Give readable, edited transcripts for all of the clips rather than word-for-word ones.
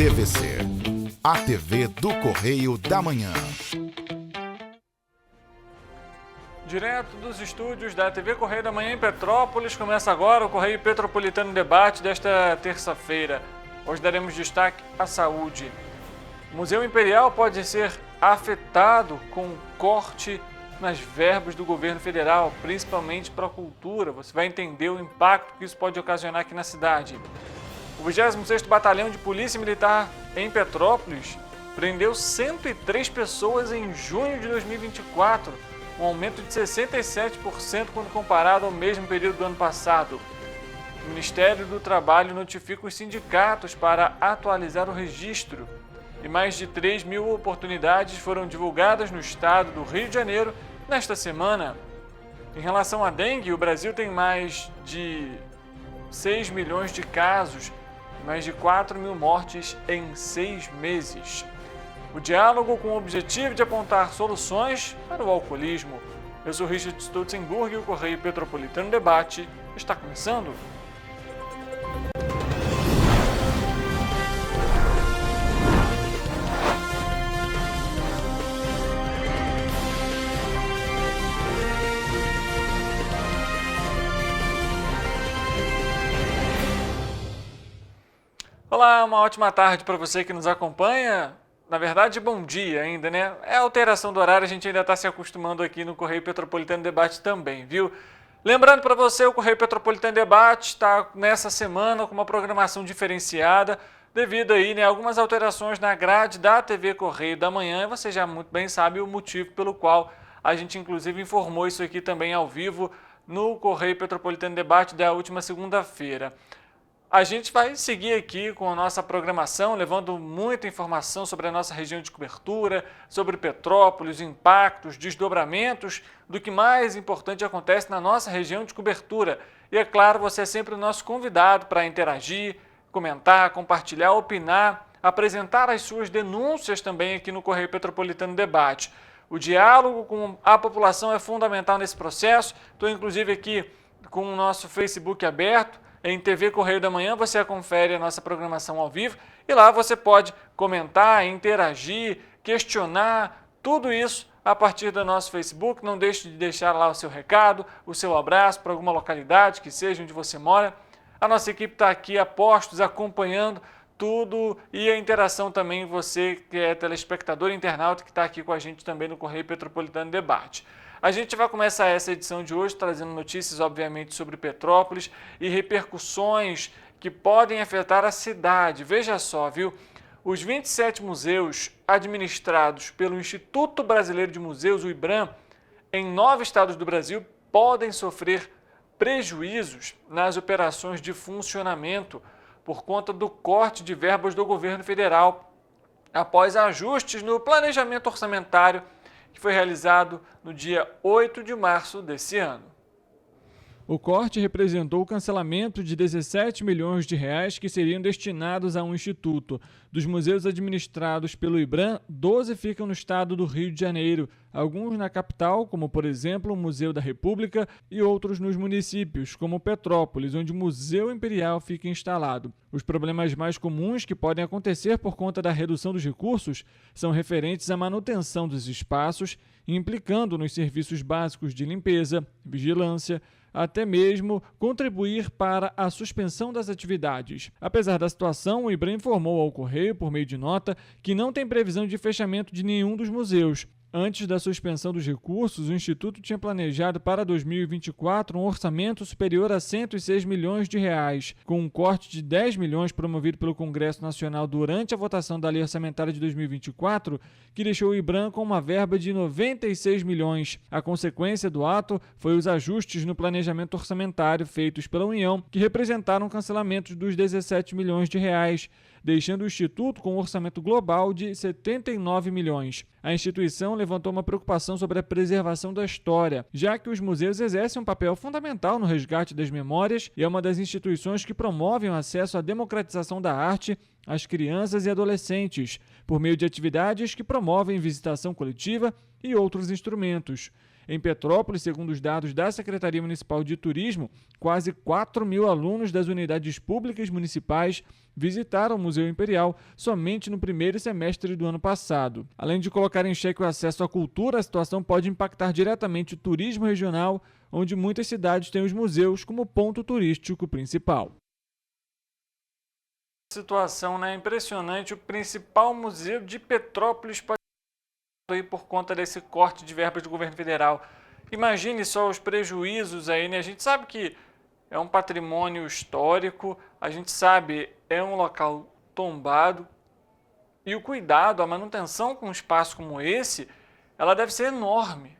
TVC, a TV do Correio da Manhã. Direto dos estúdios da TV Correio da Manhã em Petrópolis, começa agora o Correio Petropolitano Debate desta terça-feira. Hoje daremos destaque à saúde. O Museu Imperial pode ser afetado com corte nas verbas do governo federal, principalmente para a cultura. Você vai entender o impacto que isso pode ocasionar aqui na cidade. O 26º Batalhão de Polícia Militar em Petrópolis prendeu 103 pessoas em junho de 2024, um aumento de 67% quando comparado ao mesmo período do ano passado. O Ministério do Trabalho notifica os sindicatos para atualizar o registro e mais de 3 mil oportunidades foram divulgadas no estado do Rio de Janeiro nesta semana. Em relação à dengue, o Brasil tem mais de 6 milhões de casos e mais de 4 mil mortes em 6 meses. O diálogo com o objetivo de apontar soluções para o alcoolismo. Eu sou Richard Stutzenburg e o Correio Petropolitano Debate está começando. Olá, uma ótima tarde para você que nos acompanha. Na verdade, bom dia ainda, né? É a alteração do horário, a gente ainda está se acostumando aqui no Correio Petropolitano Debate também, viu? Lembrando para você, o Correio Petropolitano Debate está nessa semana com uma programação diferenciada, devido aí, né, algumas alterações na grade da TV Correio da Manhã, e você já muito bem sabe o motivo pelo qual a gente inclusive informou isso aqui também ao vivo no Correio Petropolitano Debate da última segunda-feira. A gente vai seguir aqui com a nossa programação, levando muita informação sobre a nossa região de cobertura, sobre Petrópolis, impactos, desdobramentos do que mais importante acontece na nossa região de cobertura. E é claro, você é sempre o nosso convidado para interagir, comentar, compartilhar, opinar, apresentar as suas denúncias também aqui no Correio Petropolitano Debate. O diálogo com a população é fundamental nesse processo. Estou inclusive aqui com o nosso Facebook aberto. Em TV Correio da Manhã você confere a nossa programação ao vivo e lá você pode comentar, interagir, questionar, tudo isso a partir do nosso Facebook. Não deixe de deixar lá o seu recado, o seu abraço para alguma localidade que seja onde você mora. A nossa equipe está aqui a postos, acompanhando tudo e a interação também, você que é telespectador e internauta que está aqui com a gente também no Correio Petropolitano Debate. A gente vai começar essa edição de hoje trazendo notícias, obviamente, sobre Petrópolis e repercussões que podem afetar a cidade. Veja só, viu? Os 27 museus administrados pelo Instituto Brasileiro de Museus, o IBRAM, em 9 estados do Brasil, podem sofrer prejuízos nas operações de funcionamento por conta do corte de verbas do governo federal, após ajustes no planejamento orçamentário que foi realizado no dia 8 de março desse ano. O corte representou o cancelamento de 17 milhões de reais que seriam destinados a um instituto. Dos museus administrados pelo IBRAM, 12 ficam no estado do Rio de Janeiro, alguns na capital, como por exemplo o Museu da República, e outros nos municípios, como Petrópolis, onde o Museu Imperial fica instalado. Os problemas mais comuns que podem acontecer por conta da redução dos recursos são referentes à manutenção dos espaços, implicando nos serviços básicos de limpeza, vigilância, até mesmo contribuir para a suspensão das atividades. Apesar da situação, o IBRAM informou ao Correio, por meio de nota, que não tem previsão de fechamento de nenhum dos museus. Antes da suspensão dos recursos, o Instituto tinha planejado para 2024 um orçamento superior a 106 milhões de reais, com um corte de 10 milhões promovido pelo Congresso Nacional durante a votação da Lei Orçamentária de 2024, que deixou o IBRAM com uma verba de 96 milhões. A consequência do ato foi os ajustes no planejamento orçamentário feitos pela União, que representaram o cancelamento dos 17 milhões de reais, deixando o Instituto com um orçamento global de 79 milhões. A instituição levantou uma preocupação sobre a preservação da história, já que os museus exercem um papel fundamental no resgate das memórias e é uma das instituições que promovem o acesso à democratização da arte às crianças e adolescentes, por meio de atividades que promovem visitação coletiva e outros instrumentos. Em Petrópolis, segundo os dados da Secretaria Municipal de Turismo, quase 4.000 alunos das unidades públicas municipais visitaram o Museu Imperial somente no primeiro semestre do ano passado. Além de colocar em xeque o acesso à cultura, a situação pode impactar diretamente o turismo regional, onde muitas cidades têm os museus como ponto turístico principal. Situação, né? Impressionante. O principal museu de Petrópolis pode ir por conta desse corte de verbas do governo federal. Imagine só os prejuízos aí, né? A gente sabe que é um patrimônio histórico, a gente sabe é um local tombado e o cuidado, a manutenção com um espaço como esse, ela deve ser enorme.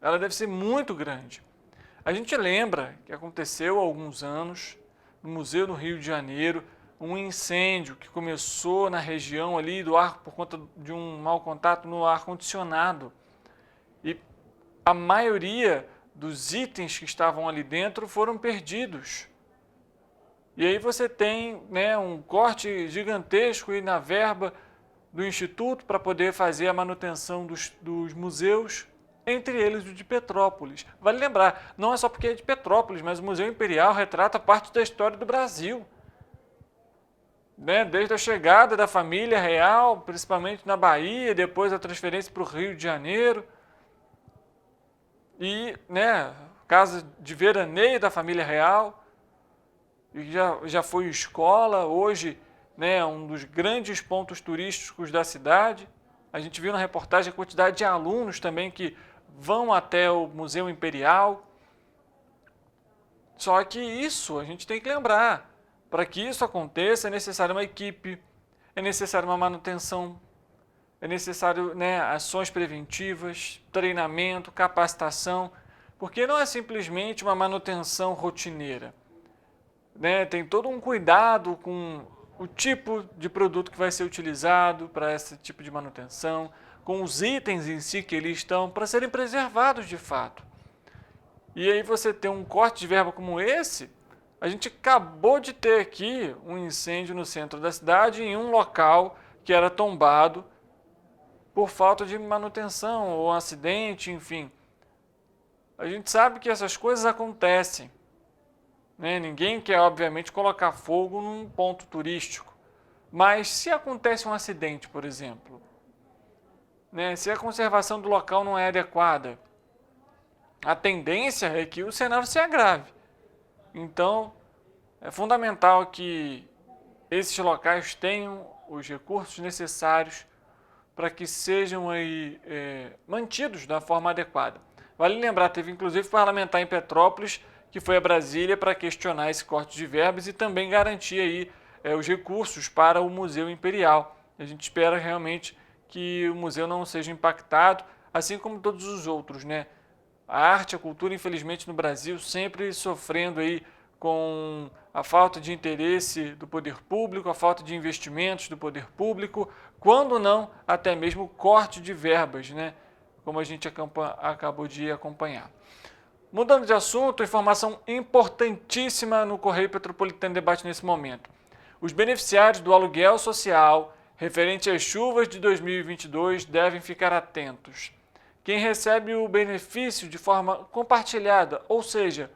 Ela deve ser muito grande. A gente lembra que aconteceu há alguns anos no Museu do Rio de Janeiro, um incêndio que começou na região ali do ar por conta de um mau contato no ar-condicionado. E a maioria dos itens que estavam ali dentro foram perdidos. E aí você tem, né, um corte gigantesco aí na verba do Instituto para poder fazer a manutenção dos museus, entre eles o de Petrópolis. Vale lembrar, não é só porque é de Petrópolis, mas o Museu Imperial retrata parte da história do Brasil. Desde a chegada da família real, principalmente na Bahia, depois a transferência para o Rio de Janeiro, e casa de veraneio da família real, e já foi escola, hoje um dos grandes pontos turísticos da cidade. A gente viu na reportagem a quantidade de alunos também que vão até o Museu Imperial. Só que isso a gente tem que lembrar. Para que isso aconteça, é necessário uma equipe, é necessário uma manutenção, é necessário ações preventivas, treinamento, capacitação, porque não é simplesmente uma manutenção rotineira. Tem todo um cuidado com o tipo de produto que vai ser utilizado para esse tipo de manutenção, com os itens em si que eles estão, para serem preservados de fato. E aí você tem um corte de verba como esse. A gente acabou de ter aqui um incêndio no centro da cidade em um local que era tombado por falta de manutenção ou acidente, enfim. A gente sabe que essas coisas acontecem. Ninguém quer, obviamente, colocar fogo num ponto turístico. Mas se acontece um acidente, por exemplo, se a conservação do local não é adequada, a tendência é que o cenário se agrave. Então, é fundamental que esses locais tenham os recursos necessários para que sejam aí, mantidos da forma adequada. Vale lembrar, teve inclusive parlamentar em Petrópolis que foi a Brasília para questionar esse corte de verbas e também garantir aí, os recursos para o Museu Imperial. A gente espera realmente que o museu não seja impactado, assim como todos os outros, A arte, a cultura, infelizmente, no Brasil, sempre sofrendo aí com a falta de interesse do poder público, a falta de investimentos do poder público, quando não, até mesmo corte de verbas, como a gente acabou de acompanhar. Mudando de assunto, informação importantíssima no Correio Petropolitano Debate nesse momento. Os beneficiários do aluguel social referente às chuvas de 2022 devem ficar atentos. Quem recebe o benefício de forma compartilhada, ou seja,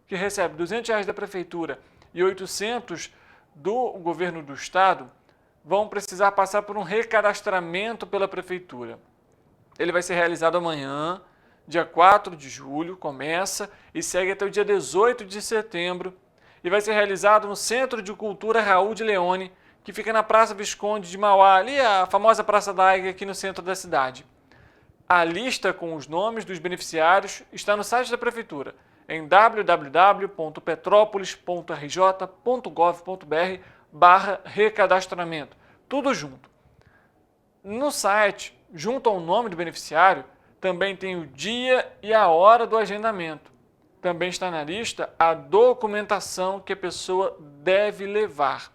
que recebe R$ 200 da Prefeitura e R$ 800 do Governo do Estado, vão precisar passar por um recadastramento pela Prefeitura. Ele vai ser realizado amanhã, dia 4 de julho, começa e segue até o dia 18 de setembro, e vai ser realizado no Centro de Cultura Raul de Leone, que fica na Praça Visconde de Mauá, ali a famosa Praça da Águia, aqui no centro da cidade. A lista com os nomes dos beneficiários está no site da Prefeitura, em www.petropolis.rj.gov.br/recadastramento. Tudo junto. No site, junto ao nome do beneficiário, também tem o dia e a hora do agendamento. Também está na lista a documentação que a pessoa deve levar.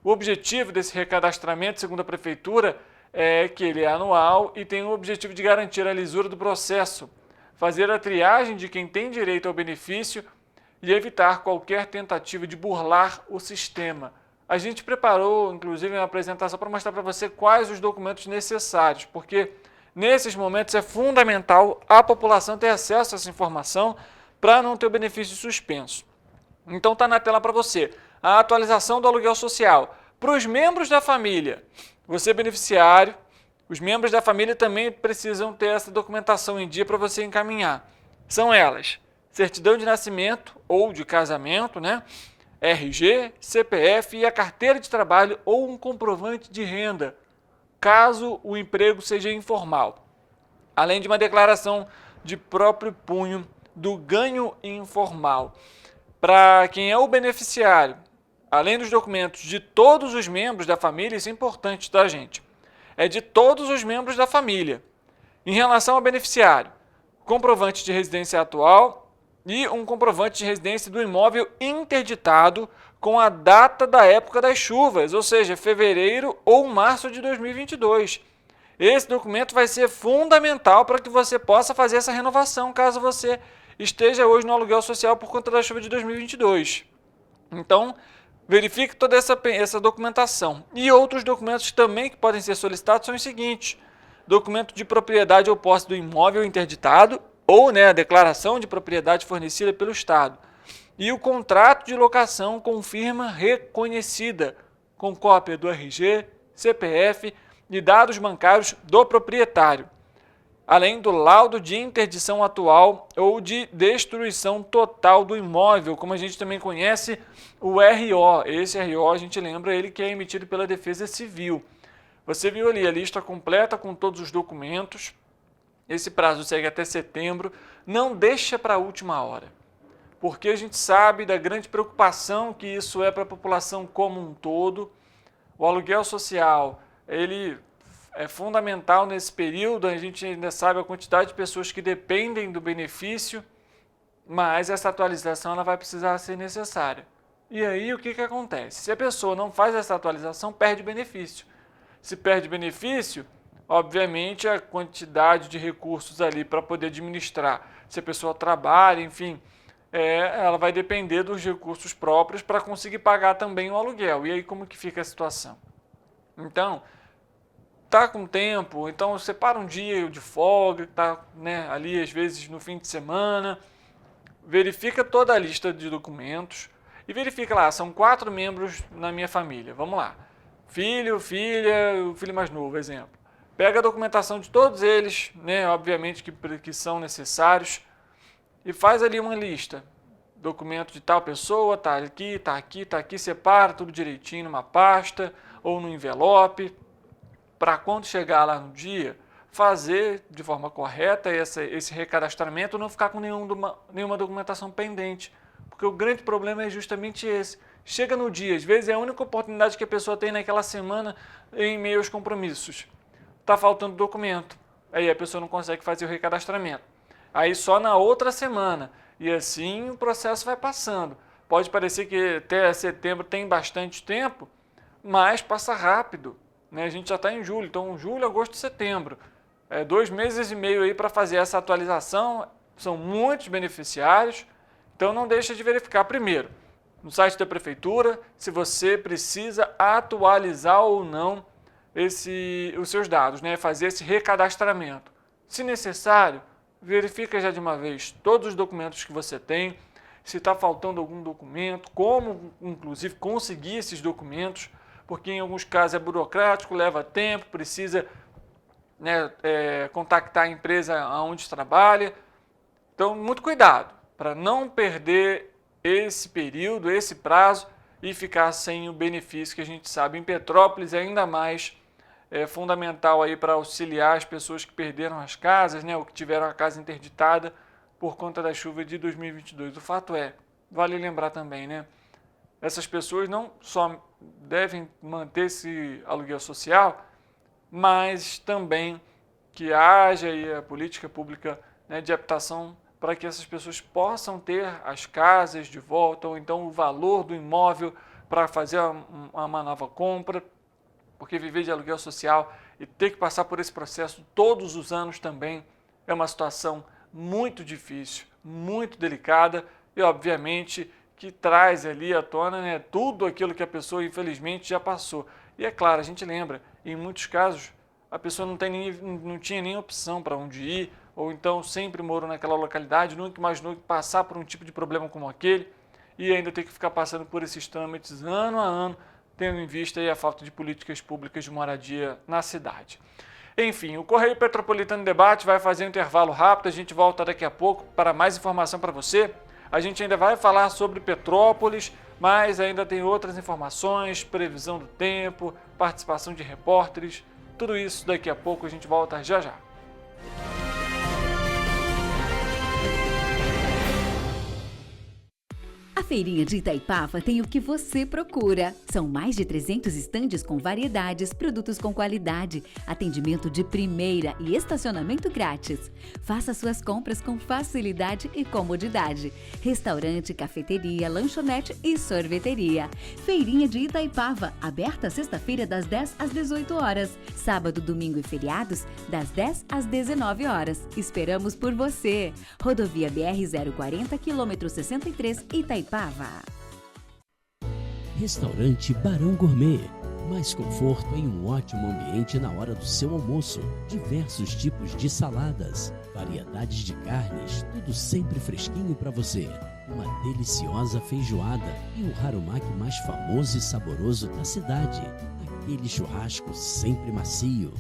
O objetivo desse recadastramento, segundo a Prefeitura, é que ele é anual e tem o objetivo de garantir a lisura do processo, fazer a triagem de quem tem direito ao benefício e evitar qualquer tentativa de burlar o sistema. A gente preparou, inclusive, uma apresentação para mostrar para você quais os documentos necessários, porque Nesses momentos é fundamental a população ter acesso a essa informação para não ter o benefício suspenso. Então está na tela para você a atualização do aluguel social para os membros da família. Você beneficiário, os membros da família também precisam ter essa documentação em dia para você encaminhar. São elas: certidão de nascimento ou de casamento, né? RG, CPF e a carteira de trabalho ou um comprovante de renda, caso o emprego seja informal, além de uma declaração de próprio punho do ganho informal. Para quem é o beneficiário, além dos documentos de todos os membros da família, isso é importante, tá, gente? É de todos os membros da família. Em relação ao beneficiário, comprovante de residência atual e um comprovante de residência do imóvel interditado com a data da época das chuvas, ou seja, fevereiro ou março de 2022. Esse documento vai ser fundamental para que você possa fazer essa renovação, caso você esteja hoje no aluguel social por conta da chuva de 2022. Então, verifique toda essa documentação. E outros documentos também que podem ser solicitados são os seguintes: documento de propriedade ou posse do imóvel interditado, ou a declaração de propriedade fornecida pelo Estado. E o contrato de locação com firma reconhecida, com cópia do RG, CPF e dados bancários do proprietário, além do laudo de interdição atual ou de destruição total do imóvel, como a gente também conhece o RO. Esse RO, a gente lembra ele que é emitido pela Defesa Civil. Você viu ali a lista completa com todos os documentos. Esse prazo segue até setembro. Não deixa para a última hora, porque a gente sabe da grande preocupação que isso é para a população como um todo. O aluguel social, ele é fundamental nesse período. A gente ainda sabe a quantidade de pessoas que dependem do benefício, mas essa atualização ela vai precisar ser necessária. E aí o que acontece? Se a pessoa não faz essa atualização, perde benefício. Se perde benefício, obviamente a quantidade de recursos ali para poder administrar, se a pessoa trabalha, enfim, ela vai depender dos recursos próprios para conseguir pagar também o aluguel. E aí como que fica a situação? Então, tá com tempo, então separa um dia de folga, tá, ali às vezes no fim de semana, verifica toda a lista de documentos e verifica lá, são 4 membros na minha família, vamos lá, filho, filha, o filho mais novo, exemplo. Pega a documentação de todos eles, obviamente que são necessários, e faz ali uma lista. Documento de tal pessoa, tá aqui, tá aqui, tá aqui, separa tudo direitinho numa pasta ou no envelope, para quando chegar lá no dia, fazer de forma correta esse recadastramento, não ficar com nenhuma documentação pendente. Porque o grande problema é justamente esse. Chega no dia, às vezes é a única oportunidade que a pessoa tem naquela semana em meio aos compromissos. Está faltando documento, aí a pessoa não consegue fazer o recadastramento. Aí só na outra semana, e assim o processo vai passando. Pode parecer que até setembro tem bastante tempo, mas passa rápido. A gente já está em julho, então julho, agosto, setembro. 2 meses e meio aí para fazer essa atualização, são muitos beneficiários, então não deixa de verificar primeiro no site da prefeitura se você precisa atualizar ou não os seus dados, fazer esse recadastramento. Se necessário, verifica já de uma vez todos os documentos que você tem, se está faltando algum documento, como inclusive conseguir esses documentos, porque em alguns casos é burocrático, leva tempo, precisa contactar a empresa onde trabalha. Então, muito cuidado para não perder esse período, esse prazo e ficar sem o benefício que a gente sabe. Em Petrópolis, ainda mais fundamental aí para auxiliar as pessoas que perderam as casas, ou que tiveram a casa interditada por conta da chuva de 2022. O fato vale lembrar também, essas pessoas não só devem manter esse aluguel social, mas também que haja aí a política pública de habitação para que essas pessoas possam ter as casas de volta, ou então o valor do imóvel para fazer uma nova compra, porque viver de aluguel social e ter que passar por esse processo todos os anos também é uma situação muito difícil, muito delicada e, obviamente, que traz ali à tona tudo aquilo que a pessoa, infelizmente, já passou. E é claro, a gente lembra, em muitos casos, a pessoa não tinha nem opção para onde ir, ou então sempre morou naquela localidade, nunca imaginou passar por um tipo de problema como aquele, e ainda ter que ficar passando por esses trâmites ano a ano, tendo em vista aí a falta de políticas públicas de moradia na cidade. Enfim, o Correio Petropolitano Debate vai fazer um intervalo rápido, a gente volta daqui a pouco para mais informação para você. A gente ainda vai falar sobre Petrópolis, mas ainda tem outras informações, previsão do tempo, participação de repórteres, tudo isso daqui a pouco, a gente volta já já. A Feirinha de Itaipava tem o que você procura. São mais de 300 estandes com variedades, produtos com qualidade, atendimento de primeira e estacionamento grátis. Faça suas compras com facilidade e comodidade. Restaurante, cafeteria, lanchonete e sorveteria. Feirinha de Itaipava, aberta sexta-feira das 10 às 18 horas. Sábado, domingo e feriados, das 10 às 19 horas. Esperamos por você. Rodovia BR-040, quilômetro 63, Itaipava. Restaurante Barão Gourmet. Mais conforto em um ótimo ambiente na hora do seu almoço. Diversos tipos de saladas, variedades de carnes, tudo sempre fresquinho para você. Uma deliciosa feijoada e o harumaki mais famoso e saboroso da cidade. Aquele churrasco sempre macio.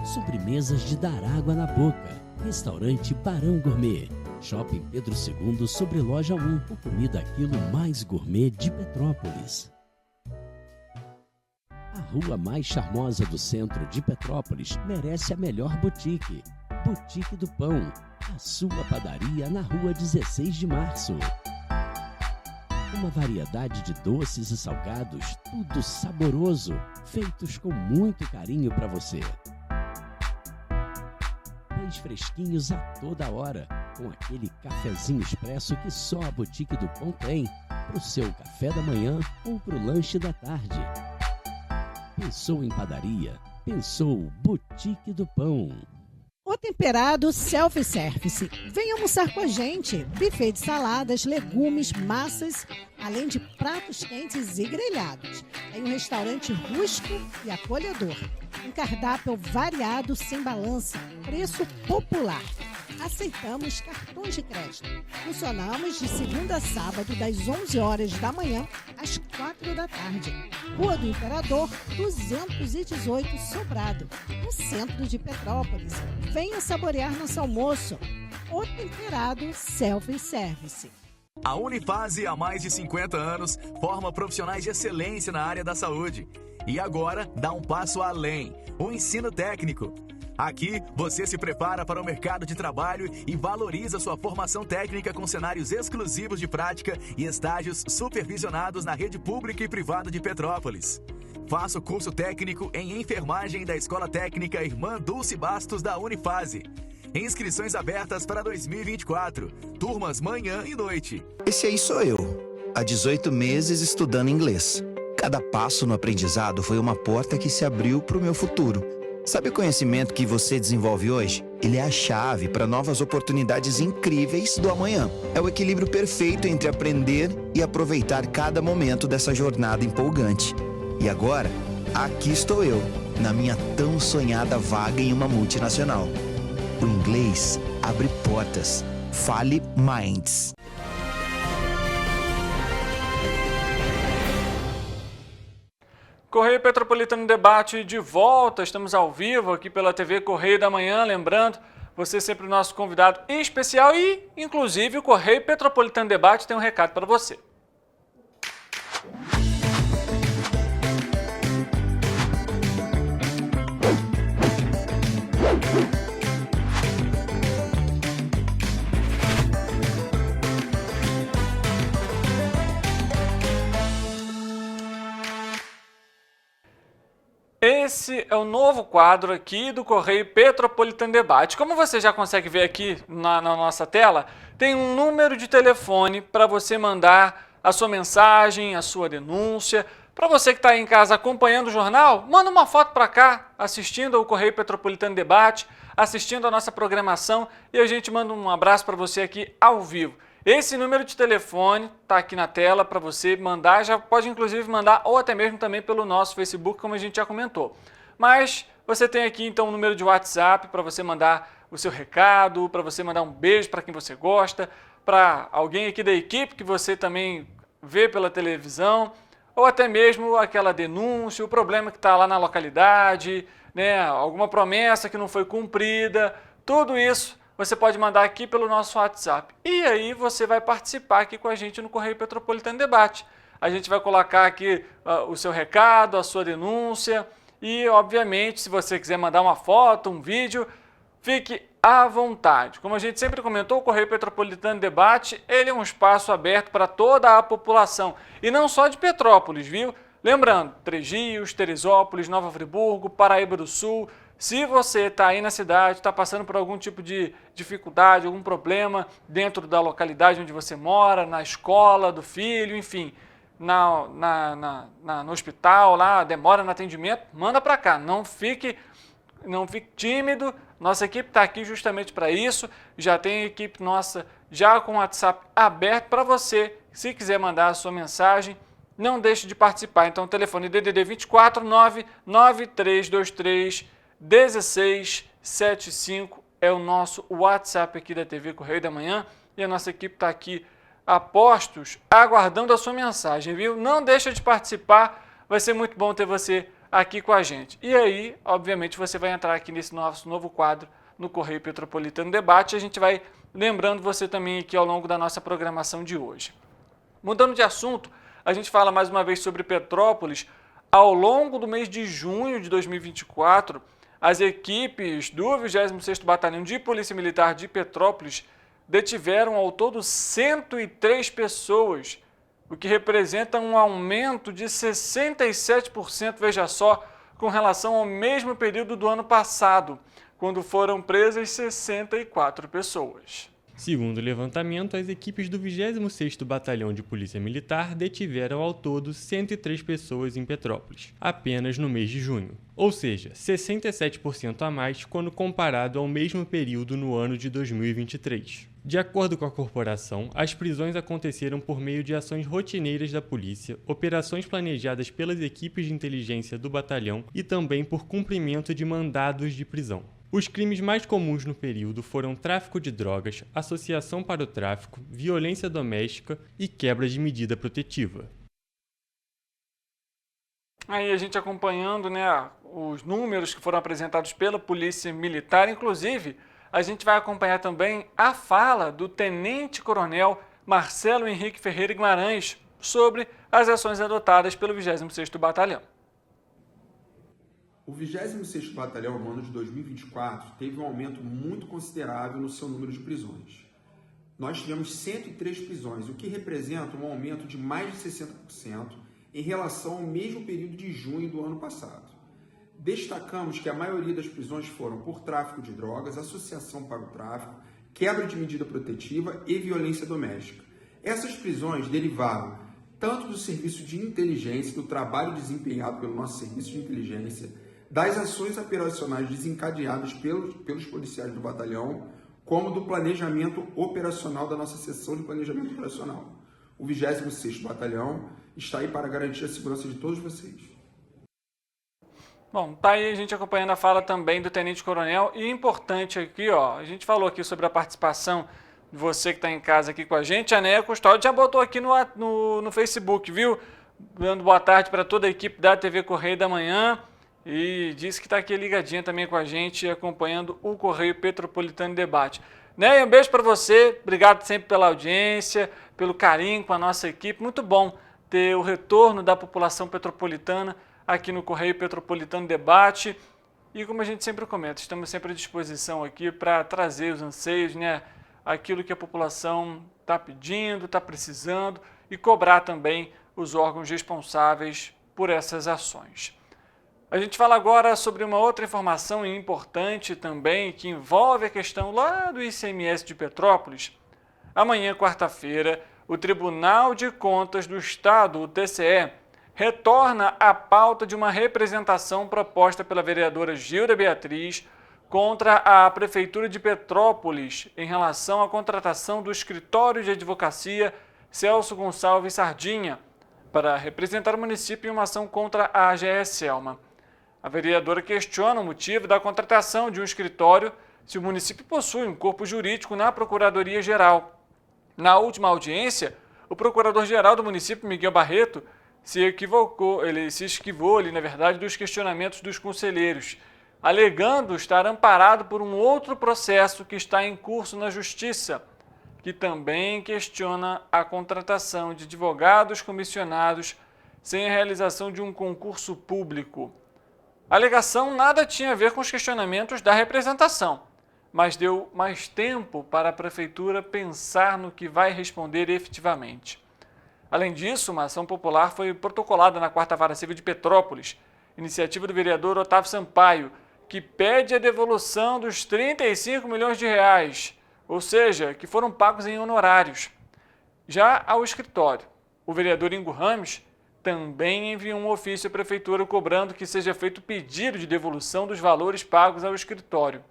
Sobremesas de dar água na boca. Restaurante Barão Gourmet. Shopping Pedro II, sobre Loja 1, o comida aquilo mais gourmet de Petrópolis. A rua mais charmosa do centro de Petrópolis merece a melhor boutique. Boutique do Pão, a sua padaria na rua 16 de março. Uma variedade de doces e salgados, tudo saboroso, feitos com muito carinho para você. Pães fresquinhos a toda hora, com aquele cafezinho expresso que só a Boutique do Pão tem, para o seu café da manhã ou para o lanche da tarde. Pensou em padaria? Pensou Boutique do Pão. O Temperado Self-Service. Venha almoçar com a gente. Buffet de saladas, legumes, massas, além de pratos quentes e grelhados. Em um restaurante rústico e acolhedor. Um cardápio variado sem balança. Preço popular. Aceitamos cartões de crédito. Funcionamos de segunda a sábado, das 11 horas da manhã às 4 da tarde. Rua do Imperador, 218, Sobrado, no centro de Petrópolis. Venha saborear nosso almoço. O Temperado Self-Service. A Unifase, há mais de 50 anos, forma profissionais de excelência na área da saúde. E agora dá um passo além, o ensino técnico. Aqui, você se prepara para o mercado de trabalho e valoriza sua formação técnica com cenários exclusivos de prática e estágios supervisionados na rede pública e privada de Petrópolis. Faça o curso técnico em enfermagem da Escola Técnica Irmã Dulce Bastos da Unifase. Inscrições abertas para 2024. Turmas manhã e noite. Esse aí sou eu, há 18 meses estudando inglês. Cada passo no aprendizado foi uma porta que se abriu para o meu futuro. Sabe o conhecimento que você desenvolve hoje? Ele é a chave para novas oportunidades incríveis do amanhã. É o equilíbrio perfeito entre aprender e aproveitar cada momento dessa jornada empolgante. E agora, aqui estou eu, na minha tão sonhada vaga em uma multinacional. O inglês abre portas. Fale Minds. Correio Petropolitano Debate de volta, estamos ao vivo aqui pela TV Correio da Manhã, lembrando, você é sempre o nosso convidado especial e, inclusive, o Correio Petropolitano Debate tem um recado para você. Esse é o novo quadro aqui do Correio Petropolitano Debate. Como você já consegue ver aqui na nossa tela, tem um número de telefone para você mandar a sua mensagem, a sua denúncia. Para você que está aí em casa acompanhando o jornal, manda uma foto para cá, assistindo ao Correio Petropolitano Debate, assistindo a nossa programação e a gente manda um abraço para você aqui ao vivo. Esse número de telefone está aqui na tela para você mandar, já pode inclusive mandar ou até mesmo também pelo nosso Facebook, como a gente já comentou. Mas Você tem aqui então o número de WhatsApp para você mandar o seu recado, para você mandar um beijo para quem você gosta, para alguém aqui da equipe que você também vê pela televisão, ou até mesmo aquela denúncia, o problema que está lá na localidade, né, alguma promessa que não foi cumprida, tudo isso você pode mandar aqui pelo nosso WhatsApp. E aí você vai participar aqui com a gente no Correio Petropolitano Debate. A gente vai colocar aqui o seu recado, a sua denúncia e, obviamente, se você quiser mandar uma foto, um vídeo, fique à vontade. Como a gente sempre comentou, o Correio Petropolitano Debate, ele é um espaço aberto para toda a população. E não só de Petrópolis, viu? Lembrando, Três Rios, Teresópolis, Nova Friburgo, Paraíba do Sul. Se você está aí na cidade, está passando por algum tipo de dificuldade, algum problema dentro da localidade onde você mora, na escola do filho, enfim, no hospital, lá, demora no atendimento, manda para cá. Não fique tímido. Nossa equipe está aqui justamente para isso. Já tem equipe nossa já com o WhatsApp aberto para você. Se quiser mandar a sua mensagem, não deixe de participar. Então, o telefone DDD 24 99323 1675 é o nosso WhatsApp aqui da TV Correio da Manhã. E a nossa equipe está aqui a postos, aguardando a sua mensagem, viu? Não deixa de participar, vai ser muito bom ter você aqui com a gente. E aí, obviamente, você vai entrar aqui nesse nosso novo quadro no Correio Petropolitano Debate. A gente vai lembrando você também aqui ao longo da nossa programação de hoje. Mudando de assunto, a gente fala mais uma vez sobre Petrópolis. Ao longo do mês de junho de 2024, as equipes do 26º Batalhão de Polícia Militar de Petrópolis detiveram ao todo 103 pessoas, o que representa um aumento de 67%, veja só, com relação ao mesmo período do ano passado, quando foram presas 64 pessoas. Segundo o levantamento, as equipes do 26º Batalhão de Polícia Militar detiveram ao todo 103 pessoas em Petrópolis, apenas no mês de junho, ou seja, 67% a mais quando comparado ao mesmo período no ano de 2023. De acordo com a corporação, as prisões aconteceram por meio de ações rotineiras da polícia, operações planejadas pelas equipes de inteligência do batalhão e também por cumprimento de mandados de prisão. Os crimes mais comuns no período foram tráfico de drogas, associação para o tráfico, violência doméstica e quebra de medida protetiva. Aí a gente acompanhando, né, os números que foram apresentados pela Polícia Militar, inclusive a gente vai acompanhar também a fala do Tenente Coronel Marcelo Henrique Ferreira Guimarães sobre as ações adotadas pelo 26º Batalhão. O 26º Batalhão, no ano de 2024, teve um aumento muito considerável no seu número de prisões. Nós tivemos 103 prisões, o que representa um aumento de mais de 60% em relação ao mesmo período de junho do ano passado. Destacamos que a maioria das prisões foram por tráfico de drogas, associação para o tráfico, quebra de medida protetiva e violência doméstica. Essas prisões derivaram tanto do serviço de inteligência, do trabalho desempenhado pelo nosso serviço de inteligência, das ações operacionais desencadeadas pelos policiais do batalhão, como do planejamento operacional da nossa seção de planejamento operacional. O 26º Batalhão está aí para garantir a segurança de todos vocês. Bom, tá aí a gente acompanhando a fala também do Tenente Coronel. E importante aqui, ó, a gente falou aqui sobre a participação de você que está em casa aqui com a gente. A Néia Custódio já botou aqui no Facebook, viu? Dando boa tarde para toda a equipe da TV Correio da Manhã. E disse que está aqui ligadinha também com a gente, acompanhando o Correio Petropolitano Debate. Néia, um beijo para você. Obrigado sempre pela audiência, pelo carinho com a nossa equipe. Muito bom ter o retorno da população petropolitana aqui no Correio Petropolitano Debate. E como a gente sempre comenta, estamos sempre à disposição aqui para trazer os anseios, né? Aquilo que a população está pedindo, está precisando e cobrar também os órgãos responsáveis por essas ações. A gente fala agora sobre uma outra informação importante também, que envolve a questão lá do ICMS de Petrópolis. Amanhã, quarta-feira, o Tribunal de Contas do Estado, o TCE, retorna à pauta de uma representação proposta pela vereadora Gilda Beatriz contra a Prefeitura de Petrópolis em relação à contratação do escritório de advocacia Celso Gonçalves Sardinha para representar o município em uma ação contra a AGE Selma. A vereadora questiona o motivo da contratação de um escritório se o município possui um corpo jurídico na Procuradoria-Geral. Na última audiência, o procurador-geral do município, Miguel Barreto, se esquivou ali, na verdade, dos questionamentos dos conselheiros, alegando estar amparado por um outro processo que está em curso na Justiça, que também questiona a contratação de advogados comissionados sem a realização de um concurso público. A alegação nada tinha a ver com os questionamentos da representação, mas deu mais tempo para a Prefeitura pensar no que vai responder efetivamente. Além disso, uma ação popular foi protocolada na 4ª Vara Civil de Petrópolis, iniciativa do vereador Otávio Sampaio, que pede a devolução dos 35 milhões de reais, ou seja, que foram pagos em honorários. Já ao escritório, o vereador Ingo Ramos também enviou um ofício à Prefeitura cobrando que seja feito pedido de devolução dos valores pagos ao escritório.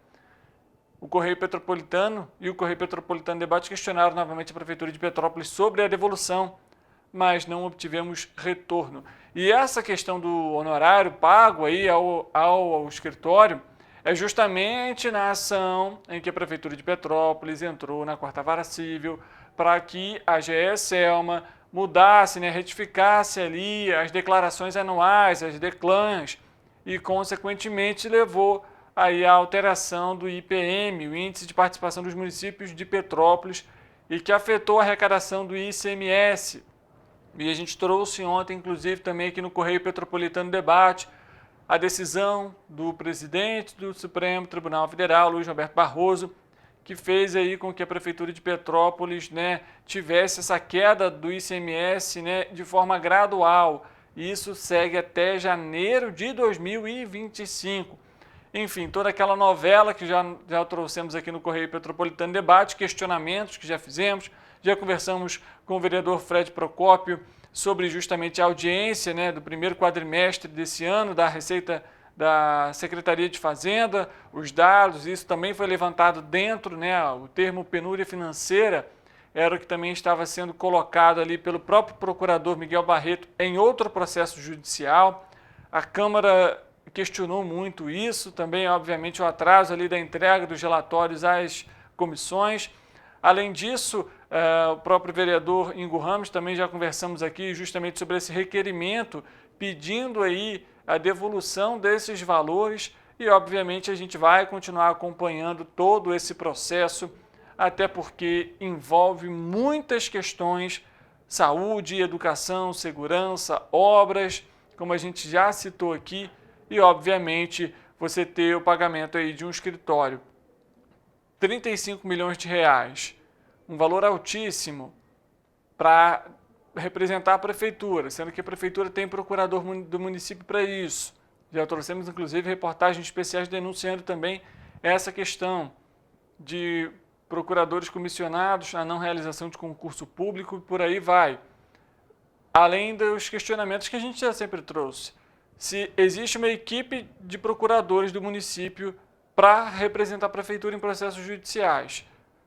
O Correio Petropolitano e o Correio Petropolitano Debate questionaram novamente a Prefeitura de Petrópolis sobre a devolução, mas não obtivemos retorno. E essa questão do honorário pago aí ao escritório é justamente na ação em que a Prefeitura de Petrópolis entrou na 4ª Vara Civil para que a GE Selma mudasse, retificasse ali as declarações anuais, as declans, e consequentemente levou aí a alteração do IPM, o Índice de Participação dos Municípios de Petrópolis, e que afetou a arrecadação do ICMS. E a gente trouxe ontem, inclusive, também aqui no Correio Petropolitano Debate, a decisão do presidente do Supremo Tribunal Federal, Luiz Roberto Barroso, que fez aí com que a Prefeitura de Petrópolis tivesse essa queda do ICMS de forma gradual. E isso segue até janeiro de 2025. Enfim, toda aquela novela que já trouxemos aqui no Correio Petropolitano Debate, questionamentos que já fizemos, já conversamos com o vereador Fred Procópio sobre justamente a audiência do primeiro quadrimestre desse ano da Receita da Secretaria de Fazenda, os dados, isso também foi levantado dentro, o termo penúria financeira era o que também estava sendo colocado ali pelo próprio procurador Miguel Barreto em outro processo judicial. A Câmara questionou muito isso, também, obviamente, o atraso ali da entrega dos relatórios às comissões. Além disso, o próprio vereador Ingo Ramos, também já conversamos aqui justamente sobre esse requerimento, pedindo aí a devolução desses valores e, obviamente, a gente vai continuar acompanhando todo esse processo, até porque envolve muitas questões, saúde, educação, segurança, obras, como a gente já citou aqui, e, obviamente, você ter o pagamento aí de um escritório, 35 milhões de reais, um valor altíssimo para representar a Prefeitura, sendo que a Prefeitura tem procurador do município para isso. Já trouxemos, inclusive, reportagens especiais denunciando também essa questão de procuradores comissionados, a não realização de concurso público e por aí vai. Além dos questionamentos que a gente já sempre trouxe. Se existe uma equipe de procuradores do município para representar a Prefeitura em processos judiciais,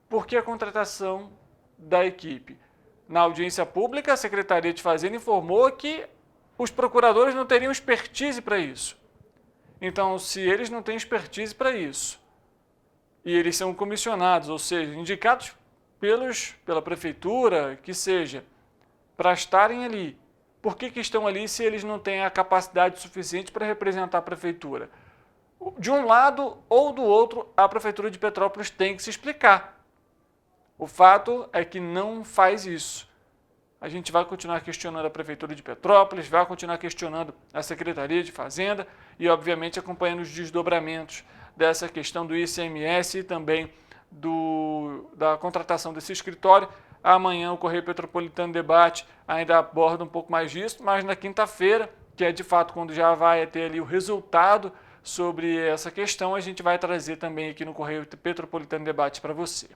por que a contratação da equipe? Na audiência pública, a Secretaria de Fazenda informou que os procuradores não teriam expertise para isso. Então, se eles não têm expertise para isso, e eles são comissionados, ou seja, indicados pela Prefeitura, que seja, para estarem ali, por que estão ali se eles não têm a capacidade suficiente para representar a Prefeitura? De um lado ou do outro, a Prefeitura de Petrópolis tem que se explicar. O fato é que não faz isso. A gente vai continuar questionando a Prefeitura de Petrópolis, vai continuar questionando a Secretaria de Fazenda e, obviamente, acompanhando os desdobramentos dessa questão do ICMS e também da contratação desse escritório. Amanhã o Correio Petropolitano Debate ainda aborda um pouco mais disso, mas na quinta-feira, que é de fato quando já vai ter ali o resultado sobre essa questão, a gente vai trazer também aqui no Correio Petropolitano Debate para você.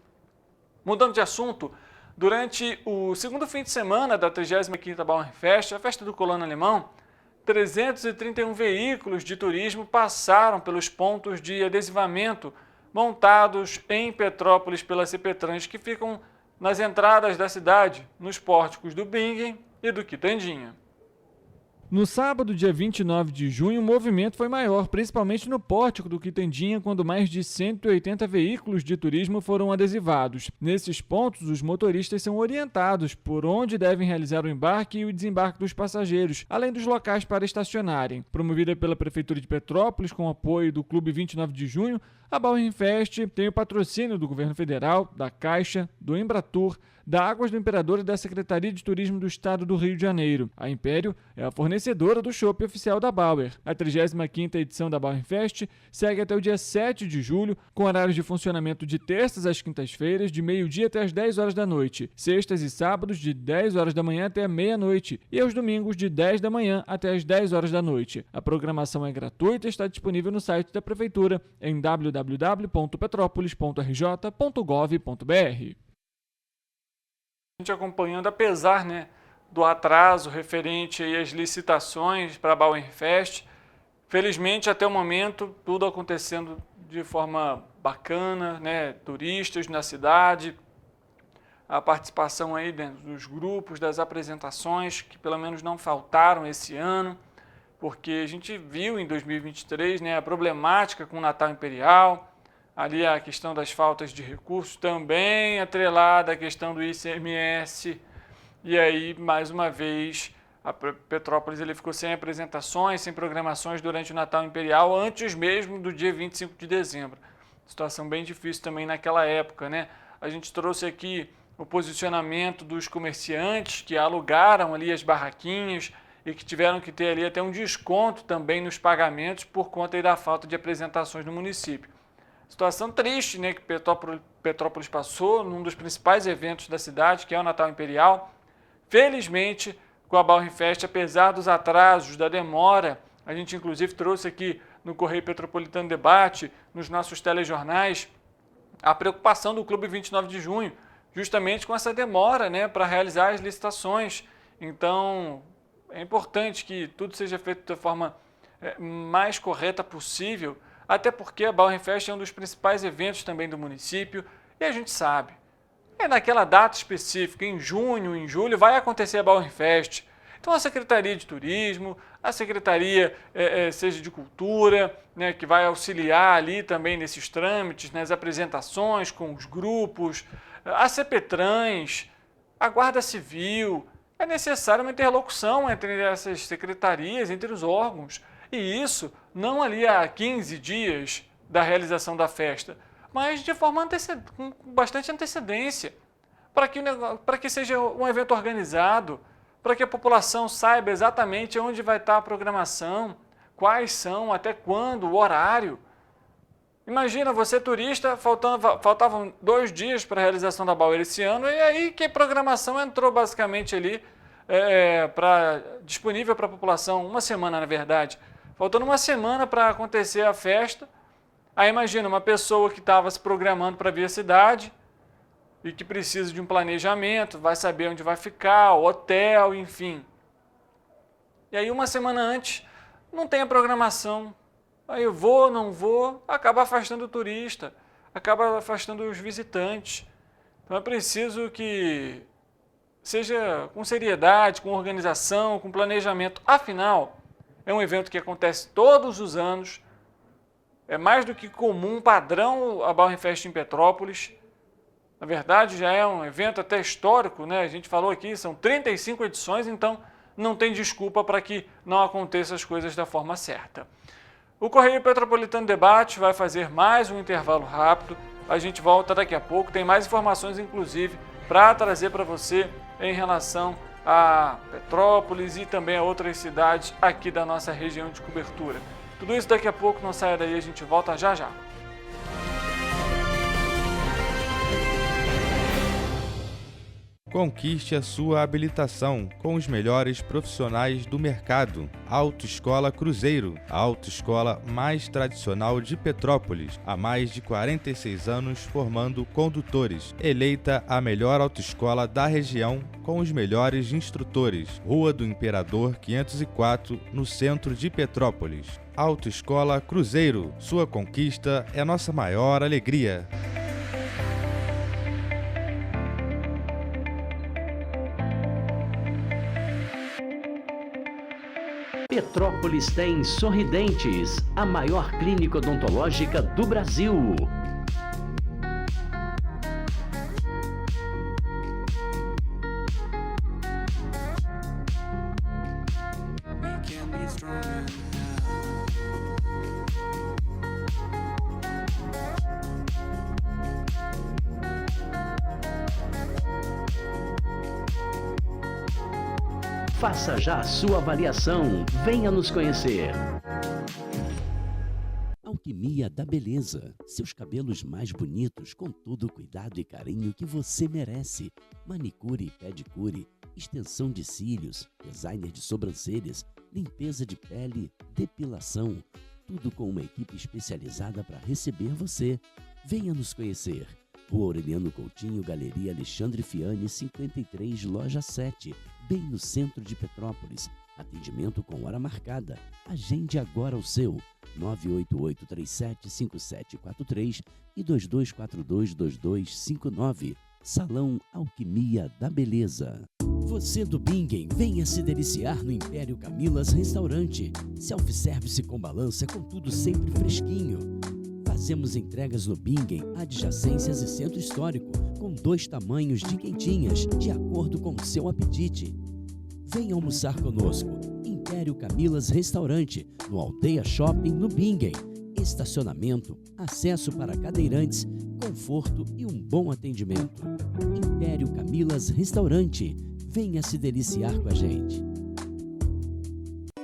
Mudando de assunto, durante o segundo fim de semana da 35ª Bauernfest, a festa do colono alemão, 331 veículos de turismo passaram pelos pontos de adesivamento montados em Petrópolis pela CPTrans, que ficam nas entradas da cidade, nos pórticos do Bingen e do Quitandinha. No sábado, dia 29 de junho, o movimento foi maior, principalmente no pórtico do Quitandinha, quando mais de 180 veículos de turismo foram adesivados. Nesses pontos, os motoristas são orientados por onde devem realizar o embarque e o desembarque dos passageiros, além dos locais para estacionarem. Promovida pela Prefeitura de Petrópolis, com apoio do Clube 29 de Junho, a Bauernfest tem o patrocínio do Governo Federal, da Caixa, do Embratur, da Águas do Imperador e da Secretaria de Turismo do Estado do Rio de Janeiro. A Império é a fornecedora do chopp oficial da Bauer. A 35ª edição da Bauernfest segue até o dia 7 de julho, com horários de funcionamento de terças às quintas-feiras, de meio-dia até as 10 horas da noite, sextas e sábados de 10 horas da manhã até meia-noite e aos domingos de 10 da manhã até as 10 horas da noite. A programação é gratuita e está disponível no site da Prefeitura em www.petropolis.rj.gov.br. A gente acompanhando, apesar do atraso referente aí às licitações para a Bauernfest, felizmente até o momento tudo acontecendo de forma bacana, turistas na cidade, a participação aí dos grupos, das apresentações, que pelo menos não faltaram esse ano, porque a gente viu em 2023 a problemática com o Natal Imperial, ali a questão das faltas de recursos, também atrelada à questão do ICMS, e aí, mais uma vez, a Petrópolis ficou sem apresentações, sem programações durante o Natal Imperial, antes mesmo do dia 25 de dezembro. Situação bem difícil também naquela época, A gente trouxe aqui o posicionamento dos comerciantes que alugaram ali as barraquinhas e que tiveram que ter ali até um desconto também nos pagamentos por conta aí da falta de apresentações no município. Situação triste, que Petrópolis passou num dos principais eventos da cidade, que é o Natal Imperial. Felizmente, com a Bauernfest, apesar dos atrasos, da demora, a gente inclusive trouxe aqui no Correio Petropolitano Debate, nos nossos telejornais, a preocupação do Clube 29 de Junho, justamente com essa demora para realizar as licitações. Então, é importante que tudo seja feito da forma mais correta possível, até porque a Bauernfest é um dos principais eventos também do município, e a gente sabe, naquela data específica, em junho, em julho, vai acontecer a Bauernfest. Então a Secretaria de Turismo, a Secretaria seja de Cultura, que vai auxiliar ali também nesses trâmites, nas apresentações com os grupos, a CPTrans, a Guarda Civil, é necessária uma interlocução entre essas secretarias, entre os órgãos. E isso não ali há 15 dias da realização da festa, mas de forma com bastante antecedência, para que seja um evento organizado, para que a população saiba exatamente onde vai estar a programação, quais são, até quando, o horário. Imagina, você turista, faltavam 2 dias para a realização da Bauer esse ano, e aí que a programação entrou basicamente ali disponível para a população, uma semana na verdade. Faltando uma semana para acontecer a festa, aí imagina uma pessoa que estava se programando para vir à cidade e que precisa de um planejamento, vai saber onde vai ficar, hotel, enfim. E aí uma semana antes não tem a programação, aí eu vou, não vou, acaba afastando o turista, acaba afastando os visitantes. Então é preciso que seja com seriedade, com organização, com planejamento. Afinal, é um evento que acontece todos os anos, é mais do que comum, padrão a Bauernfest em Petrópolis. Na verdade, já é um evento até histórico, A gente falou aqui, são 35 edições, então não tem desculpa para que não aconteçam as coisas da forma certa. O Correio Petropolitano Debate vai fazer mais um intervalo rápido. A gente volta daqui a pouco, tem mais informações, inclusive, para trazer para você em relação a Petrópolis e também a outras cidades aqui da nossa região de cobertura. Tudo isso daqui a pouco, não saia daí, a gente volta já já. Conquiste a sua habilitação com os melhores profissionais do mercado. Autoescola Cruzeiro, a autoescola mais tradicional de Petrópolis, há mais de 46 anos formando condutores. Eleita a melhor autoescola da região com os melhores instrutores. Rua do Imperador 504, no centro de Petrópolis. Autoescola Cruzeiro, sua conquista é nossa maior alegria. Petrópolis tem Sorridentes, a maior clínica odontológica do Brasil. Faça já a sua avaliação. Venha nos conhecer. Alquimia da Beleza. Seus cabelos mais bonitos com todo o cuidado e carinho que você merece. Manicure e pedicure, extensão de cílios, designer de sobrancelhas, limpeza de pele, depilação. Tudo com uma equipe especializada para receber você. Venha nos conhecer. Rua Aureliano Coutinho, Galeria Alexandre Fiani, 53, Loja 7, bem no centro de Petrópolis. Atendimento com hora marcada. Agende agora o seu 988375743 e 22422259. Salão Alquimia da Beleza. Você do Bingen, venha se deliciar no Império Camilas Restaurante. Self-service com balança, com tudo sempre fresquinho. Fazemos entregas no Bingen, adjacências e centro histórico, com 2 tamanhos de quentinhas, de acordo com o seu apetite. Venha almoçar conosco. Império Camilas Restaurante, no Aldeia Shopping, no Bingen. Estacionamento, acesso para cadeirantes, conforto e um bom atendimento. Império Camilas Restaurante. Venha se deliciar com a gente.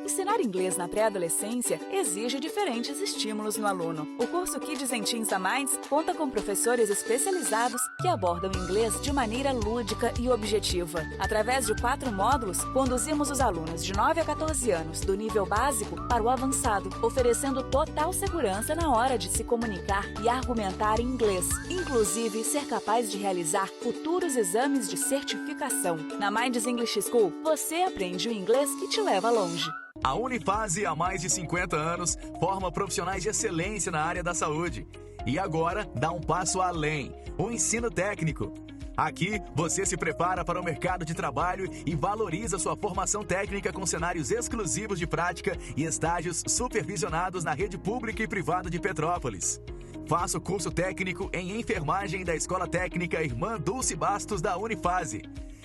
Ensinar inglês na pré-adolescência exige diferentes estímulos no aluno. O curso Kids and Teens a Mais conta com professores especializados que abordam o inglês de maneira lúdica e objetiva. Através de 4 módulos, conduzimos os alunos de 9 a 14 anos, do nível básico para o avançado, oferecendo total segurança na hora de se comunicar e argumentar em inglês, inclusive ser capaz de realizar futuros exames de certificação. Na Minds English School, você aprende o inglês que te leva longe. A Unifase, há mais de 50 anos, forma profissionais de excelência na área da saúde. E agora, dá um passo além, o ensino técnico. Aqui, você se prepara para o mercado de trabalho e valoriza sua formação técnica com cenários exclusivos de prática e estágios supervisionados na rede pública e privada de Petrópolis. Faça o curso técnico em enfermagem da Escola Técnica Irmã Dulce Bastos da Unifase.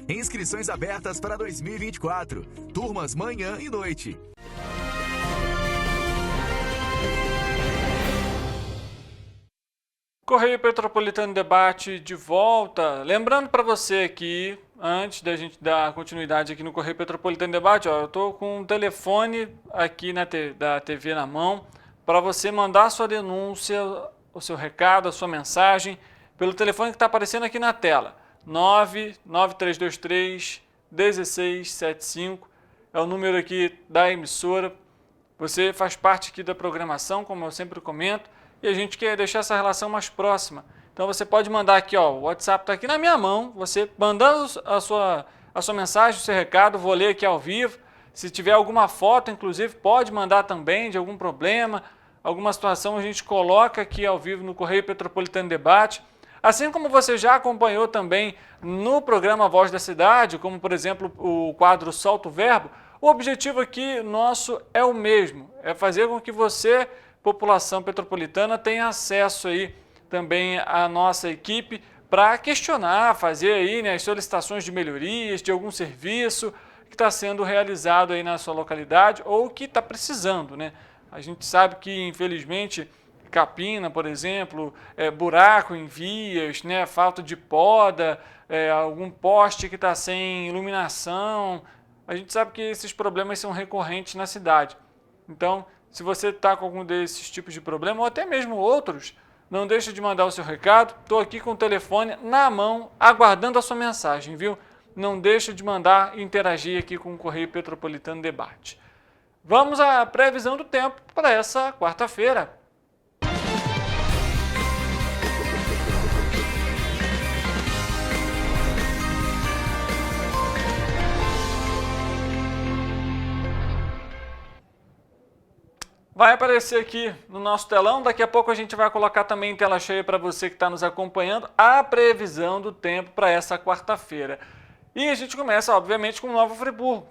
Inscrições abertas para 2024. Turmas manhã e noite. Correio Petropolitano Debate de volta. Lembrando para você aqui, antes da gente dar continuidade aqui no Correio Petropolitano Debate, ó, eu estou com um telefone aqui da TV na mão para você mandar a sua denúncia, o seu recado, a sua mensagem pelo telefone que está aparecendo aqui na tela. 99323-1675 é o número aqui da emissora. Você faz parte aqui da programação, como eu sempre comento, e a gente quer deixar essa relação mais próxima. Então você pode mandar aqui, ó, o WhatsApp está aqui na minha mão, você mandando a sua mensagem, o seu recado, vou ler aqui ao vivo. Se tiver alguma foto, inclusive, pode mandar também de algum problema, alguma situação, a gente coloca aqui ao vivo no Correio Petropolitano Debate. Assim como você já acompanhou também no programa Voz da Cidade, como por exemplo o quadro Solta o Verbo, o objetivo aqui nosso é o mesmo, é fazer com que você, população petropolitana, tenha acesso aí também à nossa equipe para questionar, fazer aí, né, as solicitações de melhorias, de algum serviço que está sendo realizado aí na sua localidade ou que está precisando, né? A gente sabe que, infelizmente, capina, por exemplo, buraco em vias, né, falta de poda, algum poste que está sem iluminação. A gente sabe que esses problemas são recorrentes na cidade. Então, se você está com algum desses tipos de problema, ou até mesmo outros, não deixe de mandar o seu recado. Estou aqui com o telefone na mão, aguardando a sua mensagem, viu? Não deixe de mandar e interagir aqui com o Correio Petropolitano Debate. Vamos à previsão do tempo para essa quarta-feira. Vai aparecer aqui no nosso telão, daqui a pouco a gente vai colocar também em tela cheia para você que está nos acompanhando a previsão do tempo para essa quarta-feira. E a gente começa, obviamente, com Nova Friburgo.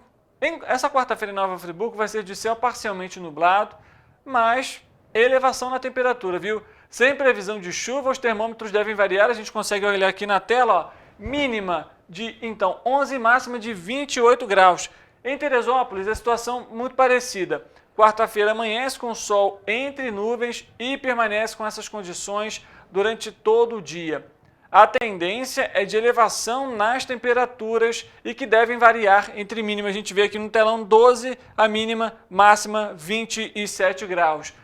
Essa quarta-feira em Nova Friburgo vai ser de céu parcialmente nublado, mas elevação na temperatura, viu? Sem previsão de chuva, os termômetros devem variar. A gente consegue olhar aqui na tela, ó, mínima de, então, 11 e máxima de 28 graus. Em Teresópolis, a situação muito parecida. Quarta-feira amanhece com sol entre nuvens e permanece com essas condições durante todo o dia. A tendência é de elevação nas temperaturas e que devem variar entre mínima. A gente vê aqui no telão 12, a mínima, máxima 27 graus.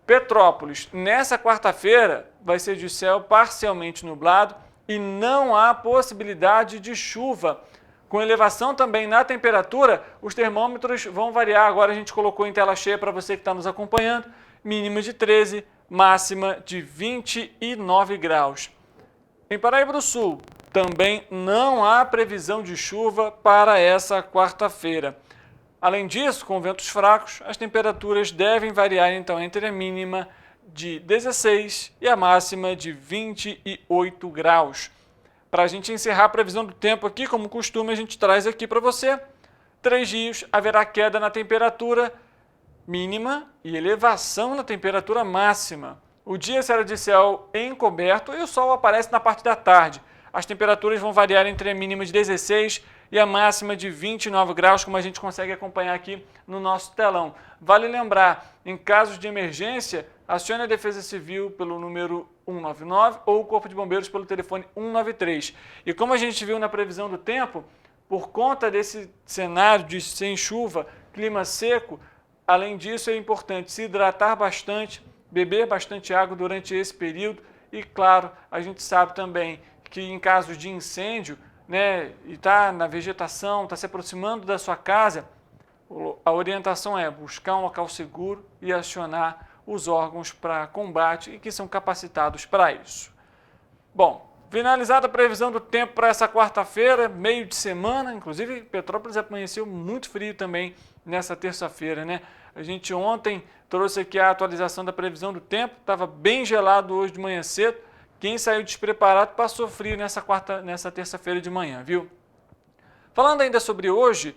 Petrópolis, nessa quarta-feira, vai ser de céu parcialmente nublado e não há possibilidade de chuva. Com elevação também na temperatura, os termômetros vão variar. Agora a gente colocou em tela cheia para você que está nos acompanhando, mínima de 13, máxima de 29 graus. Em Paraíba do Sul, também não há previsão de chuva para essa quarta-feira. Além disso, com ventos fracos, as temperaturas devem variar então entre a mínima de 16 e a máxima de 28 graus. Para a gente encerrar a previsão do tempo aqui, como costume, a gente traz aqui para você. 3 dias haverá queda na temperatura mínima e elevação na temperatura máxima. O dia será de céu encoberto e o sol aparece na parte da tarde. As temperaturas vão variar entre a mínima de 16 e a máxima de 29 graus, como a gente consegue acompanhar aqui no nosso telão. Vale lembrar, em casos de emergência, acione a Defesa Civil pelo número 199 ou o Corpo de Bombeiros pelo telefone 193. E como a gente viu na previsão do tempo, por conta desse cenário de sem chuva, clima seco, além disso é importante se hidratar bastante, beber bastante água durante esse período e, claro, a gente sabe também que em casos de incêndio, né, e está na vegetação, está se aproximando da sua casa, a orientação é buscar um local seguro e acionar os órgãos para combate e que são capacitados para isso. Bom, finalizada a previsão do tempo para essa quarta-feira, meio de semana, inclusive Petrópolis amanheceu muito frio também nessa terça-feira, né? A gente ontem trouxe aqui a atualização da previsão do tempo, estava bem gelado hoje de manhã cedo. Quem saiu despreparado passou frio nessa terça-feira de manhã, viu? Falando ainda sobre hoje,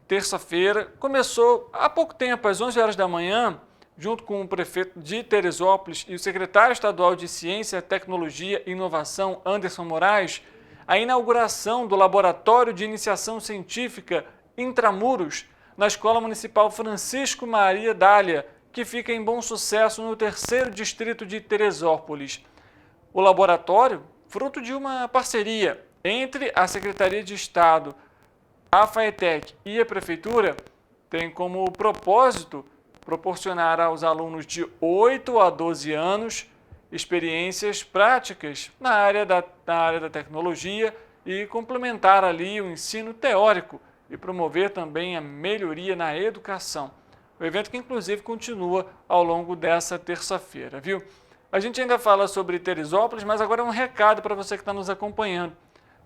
terça-feira, começou há pouco tempo, às 11 horas da manhã, junto com o prefeito de Teresópolis e o secretário estadual de Ciência, Tecnologia e Inovação, Anderson Moraes, a inauguração do Laboratório de Iniciação Científica Intramuros, na Escola Municipal Francisco Maria Dália, que fica em Bom Sucesso, no 3º Distrito de Teresópolis. O laboratório, fruto de uma parceria entre a Secretaria de Estado, a FAETEC e a Prefeitura, tem como propósito proporcionar aos alunos de 8 a 12 anos experiências práticas na área da tecnologia e complementar ali o ensino teórico e promover também a melhoria na educação. O evento que inclusive continua ao longo dessa terça-feira, viu? A gente ainda fala sobre Teresópolis, mas agora é um recado para você que está nos acompanhando,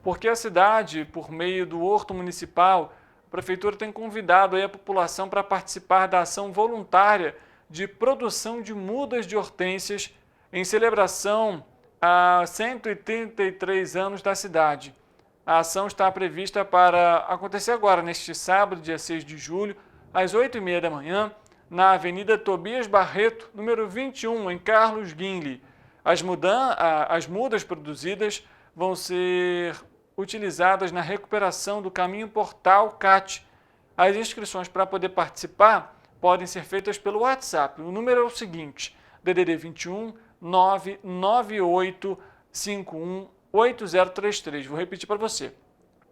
porque a cidade, por meio do Horto Municipal, a Prefeitura tem convidado aí a população para participar da ação voluntária de produção de mudas de hortênsias em celebração a 133 anos da cidade. A ação está prevista para acontecer agora, neste sábado, dia 6 de julho, às 8h30 da manhã, na Avenida Tobias Barreto, número 21, em Carlos Guinle. As mudas produzidas vão ser utilizadas na recuperação do caminho Portal CAT. As inscrições para poder participar podem ser feitas pelo WhatsApp. O número é o seguinte, DDD 21 998 51 8033. Vou repetir para você.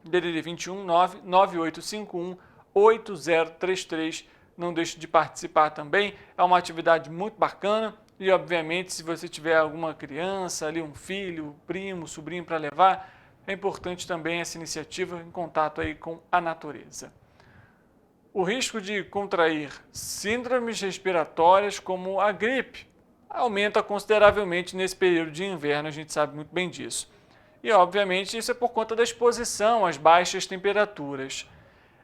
DDD 21 99851 8033. Não deixe de participar também. É uma atividade muito bacana e, obviamente, se você tiver alguma criança ali, um filho, primo, sobrinho para levar, é importante também essa iniciativa em contato aí com a natureza. O risco de contrair síndromes respiratórias como a gripe aumenta consideravelmente nesse período de inverno, a gente sabe muito bem disso. E, obviamente, isso é por conta da exposição às baixas temperaturas.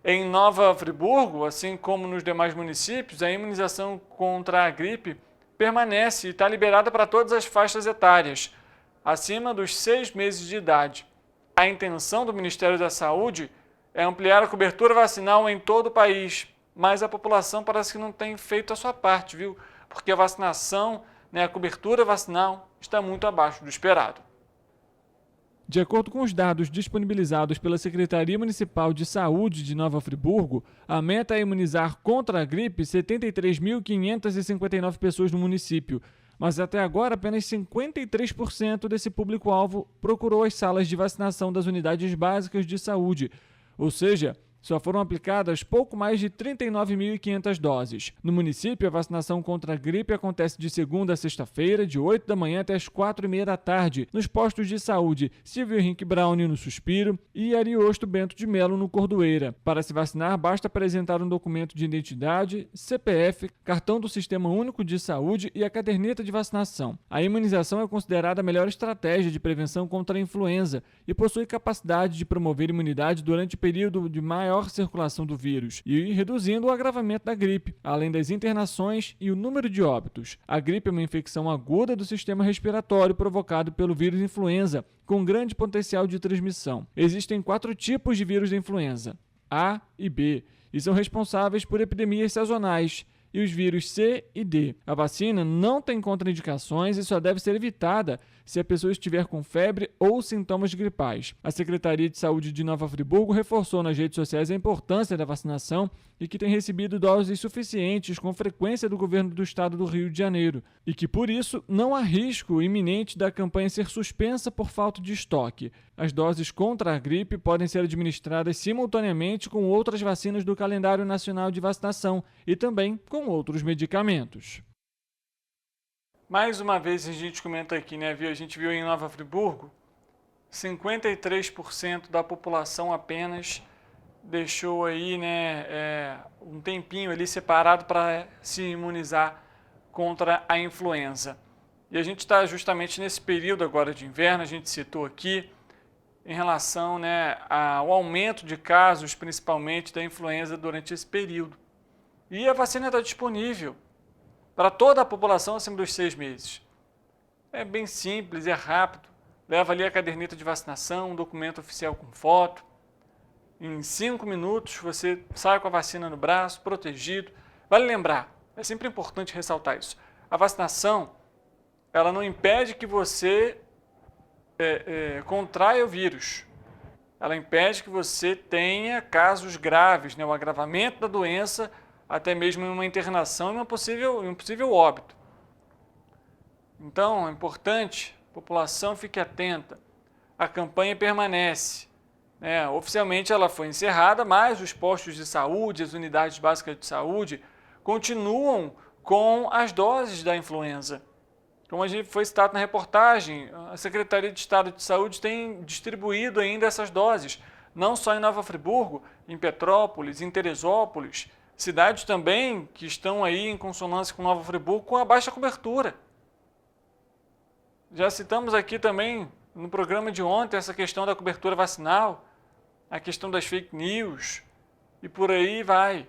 Em Nova Friburgo, assim como nos demais municípios, a imunização contra a gripe permanece e está liberada para todas as faixas etárias, acima dos 6 meses de idade. A intenção do Ministério da Saúde é ampliar a cobertura vacinal em todo o país, mas a população parece que não tem feito a sua parte, viu? Porque a vacinação, a cobertura vacinal está muito abaixo do esperado. De acordo com os dados disponibilizados pela Secretaria Municipal de Saúde de Nova Friburgo, a meta é imunizar contra a gripe 73.559 pessoas no município, mas até agora apenas 53% desse público-alvo procurou as salas de vacinação das unidades básicas de saúde, ou seja, só foram aplicadas pouco mais de 39.500 doses. No município, a vacinação contra a gripe acontece de segunda a sexta-feira, de 8 da manhã até as 4h30 da tarde, nos postos de saúde Silvio Henrique Browne, no Suspiro, e Ariosto Bento de Melo, no Cordoeira. Para se vacinar, basta apresentar um documento de identidade, CPF, cartão do Sistema Único de Saúde e a caderneta de vacinação. A imunização é considerada a melhor estratégia de prevenção contra a influenza e possui capacidade de promover imunidade durante o período de maior circulação do vírus e reduzindo o agravamento da gripe, além das internações e o número de óbitos. A gripe é uma infecção aguda do sistema respiratório provocado pelo vírus influenza, com grande potencial de transmissão. Existem 4 tipos de vírus da influenza, A e B, e são responsáveis por epidemias sazonais, e os vírus C e D. A vacina não tem contraindicações e só deve ser evitada se a pessoa estiver com febre ou sintomas gripais. A Secretaria de Saúde de Nova Friburgo reforçou nas redes sociais a importância da vacinação e que tem recebido doses suficientes com frequência do governo do estado do Rio de Janeiro e que, por isso, não há risco iminente da campanha ser suspensa por falta de estoque. As doses contra a gripe podem ser administradas simultaneamente com outras vacinas do calendário nacional de vacinação e também com outros medicamentos. Mais uma vez a gente comenta aqui, a gente viu em Nova Friburgo, 53% da população apenas deixou aí, um tempinho ali separado para se imunizar contra a influenza. E a gente está justamente nesse período agora de inverno, a gente citou aqui, em relação ao aumento de casos, principalmente da influenza durante esse período. E a vacina está disponível para toda a população acima dos 6 meses. É bem simples, é rápido. Leva ali a caderneta de vacinação, um documento oficial com foto. Em 5 minutos você sai com a vacina no braço, protegido. Vale lembrar, é sempre importante ressaltar isso. A vacinação, ela não impede que você contraia o vírus. Ela impede que você tenha casos graves, o agravamento da doença, até mesmo em uma internação e um possível óbito. Então, é importante, a população fique atenta. A campanha permanece. Oficialmente ela foi encerrada, mas os postos de saúde, as unidades básicas de saúde, continuam com as doses da influenza. Como a gente foi citado na reportagem, a Secretaria de Estado de Saúde tem distribuído ainda essas doses, não só em Nova Friburgo, em Petrópolis, em Teresópolis, cidades também que estão aí em consonância com Nova Friburgo com a baixa cobertura. Já citamos aqui também no programa de ontem essa questão da cobertura vacinal, a questão das fake news e por aí vai.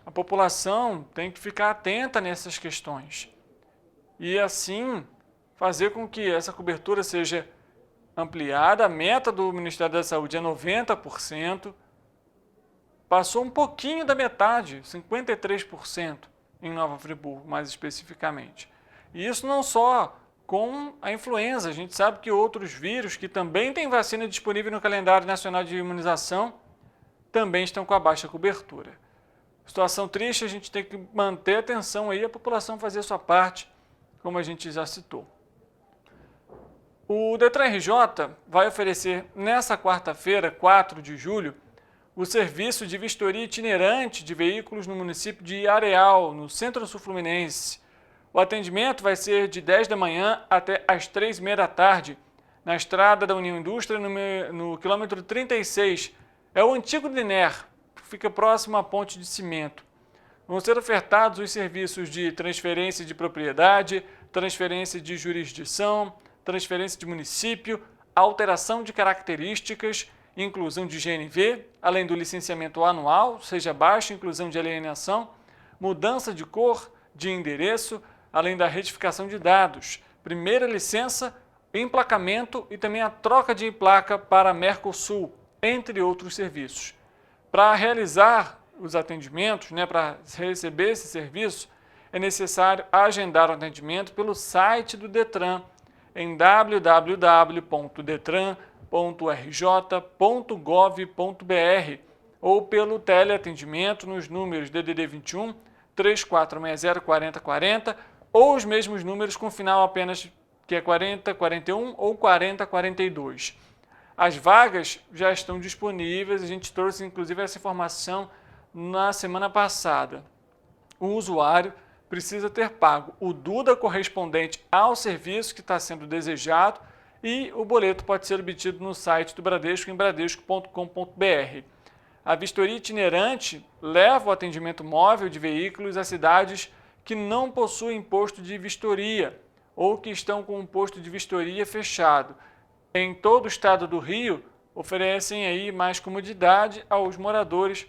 A população tem que ficar atenta nessas questões e assim fazer com que essa cobertura seja ampliada. A meta do Ministério da Saúde é 90%. Passou um pouquinho da metade, 53% em Nova Friburgo, mais especificamente. E isso não só com a influenza, a gente sabe que outros vírus que também têm vacina disponível no calendário nacional de imunização também estão com a baixa cobertura. Situação triste, a gente tem que manter a atenção aí, a população fazer a sua parte, como a gente já citou. O Detran RJ vai oferecer nessa quarta-feira, 4 de julho, o serviço de vistoria itinerante de veículos no município de Areal, no Centro-Sul Fluminense. O atendimento vai ser de 10 da manhã até às 3h30 da tarde, na estrada da União Indústria, no quilômetro 36. É o antigo DINER, que fica próximo à ponte de cimento. Vão ser ofertados os serviços de transferência de propriedade, transferência de jurisdição, transferência de município, alteração de características, inclusão de GNV, além do licenciamento anual, seja baixa, inclusão de alienação, mudança de cor, de endereço, além da retificação de dados, primeira licença, emplacamento e também a troca de placa para Mercosul, entre outros serviços. Para realizar os atendimentos, para receber esse serviço, é necessário agendar o atendimento pelo site do Detran, em www.detran.rj.gov.br ou pelo teleatendimento nos números DDD 21 3460 4040 ou os mesmos números com final apenas que é 4041 ou 4042. As vagas já estão disponíveis, a gente trouxe inclusive essa informação na semana passada. O usuário precisa ter pago o DUDA correspondente ao serviço que está sendo desejado e o boleto pode ser obtido no site do Bradesco em bradesco.com.br. A vistoria itinerante leva o atendimento móvel de veículos a cidades que não possuem posto de vistoria ou que estão com um posto de vistoria fechado. Em todo o estado do Rio, oferecem aí mais comodidade aos moradores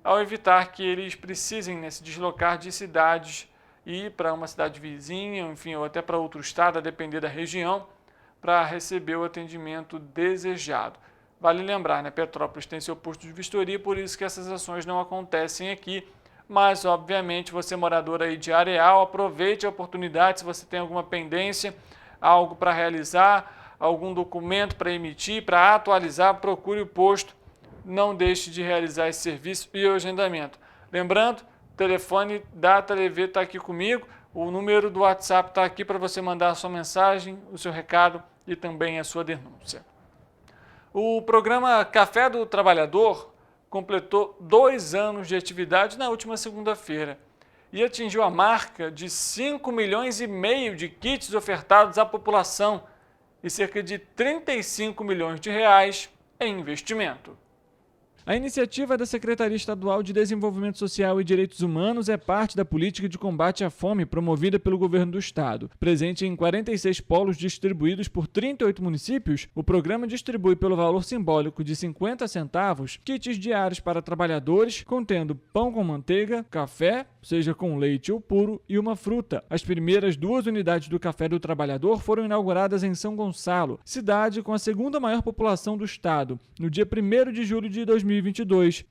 ao evitar que eles precisem se deslocar de cidades e ir para uma cidade vizinha, enfim, ou até para outro estado, a depender da região, para receber o atendimento desejado. Vale lembrar, Petrópolis tem seu posto de vistoria, por isso que essas ações não acontecem aqui, mas obviamente você morador aí de Areal, aproveite a oportunidade, se você tem alguma pendência, algo para realizar, algum documento para emitir, para atualizar, procure o posto, não deixe de realizar esse serviço e o agendamento. Lembrando, o telefone da Telev está aqui comigo, o número do WhatsApp está aqui para você mandar a sua mensagem, o seu recado e também a sua denúncia. O programa Café do Trabalhador completou 2 anos de atividade na última segunda-feira e atingiu a marca de 5,5 milhões de kits ofertados à população e cerca de 35 milhões de reais em investimento. A iniciativa da Secretaria Estadual de Desenvolvimento Social e Direitos Humanos é parte da política de combate à fome promovida pelo governo do estado. Presente em 46 polos distribuídos por 38 municípios, o programa distribui pelo valor simbólico de 50 centavos kits diários para trabalhadores, contendo pão com manteiga, café, seja com leite ou puro, e uma fruta. As primeiras 2 unidades do Café do Trabalhador foram inauguradas em São Gonçalo, cidade com a segunda maior população do estado, no dia 1º de julho de 2022.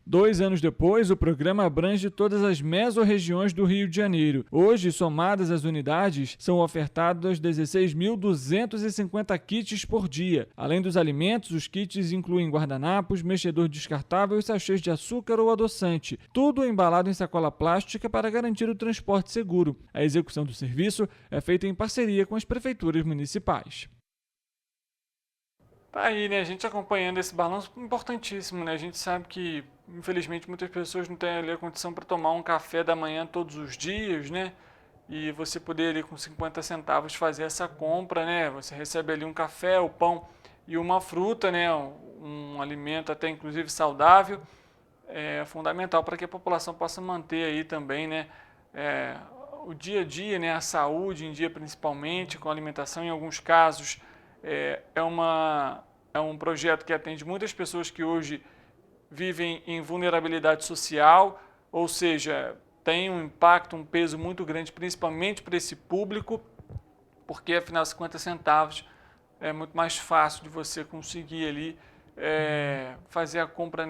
2 anos depois, o programa abrange todas as mesorregiões do Rio de Janeiro. Hoje, somadas as unidades, são ofertados 16.250 kits por dia. Além dos alimentos, os kits incluem guardanapos, mexedor descartável e sachês de açúcar ou adoçante, tudo embalado em sacola plástica para garantir o transporte seguro. A execução do serviço é feita em parceria com as prefeituras municipais. Tá aí, a gente acompanhando esse balanço importantíssimo, A gente sabe que, infelizmente, muitas pessoas não têm ali a condição para tomar um café da manhã todos os dias, E você poder ali com 50 centavos fazer essa compra, Você recebe ali um café, o pão e uma fruta, Um alimento até inclusive saudável, é fundamental para que a população possa manter aí também, o dia a dia, a saúde em dia principalmente, com alimentação, em alguns casos, é um projeto que atende muitas pessoas que hoje vivem em vulnerabilidade social, ou seja, tem um impacto, um peso muito grande, principalmente para esse público, porque afinal 50 centavos é muito mais fácil de você conseguir ali fazer a compra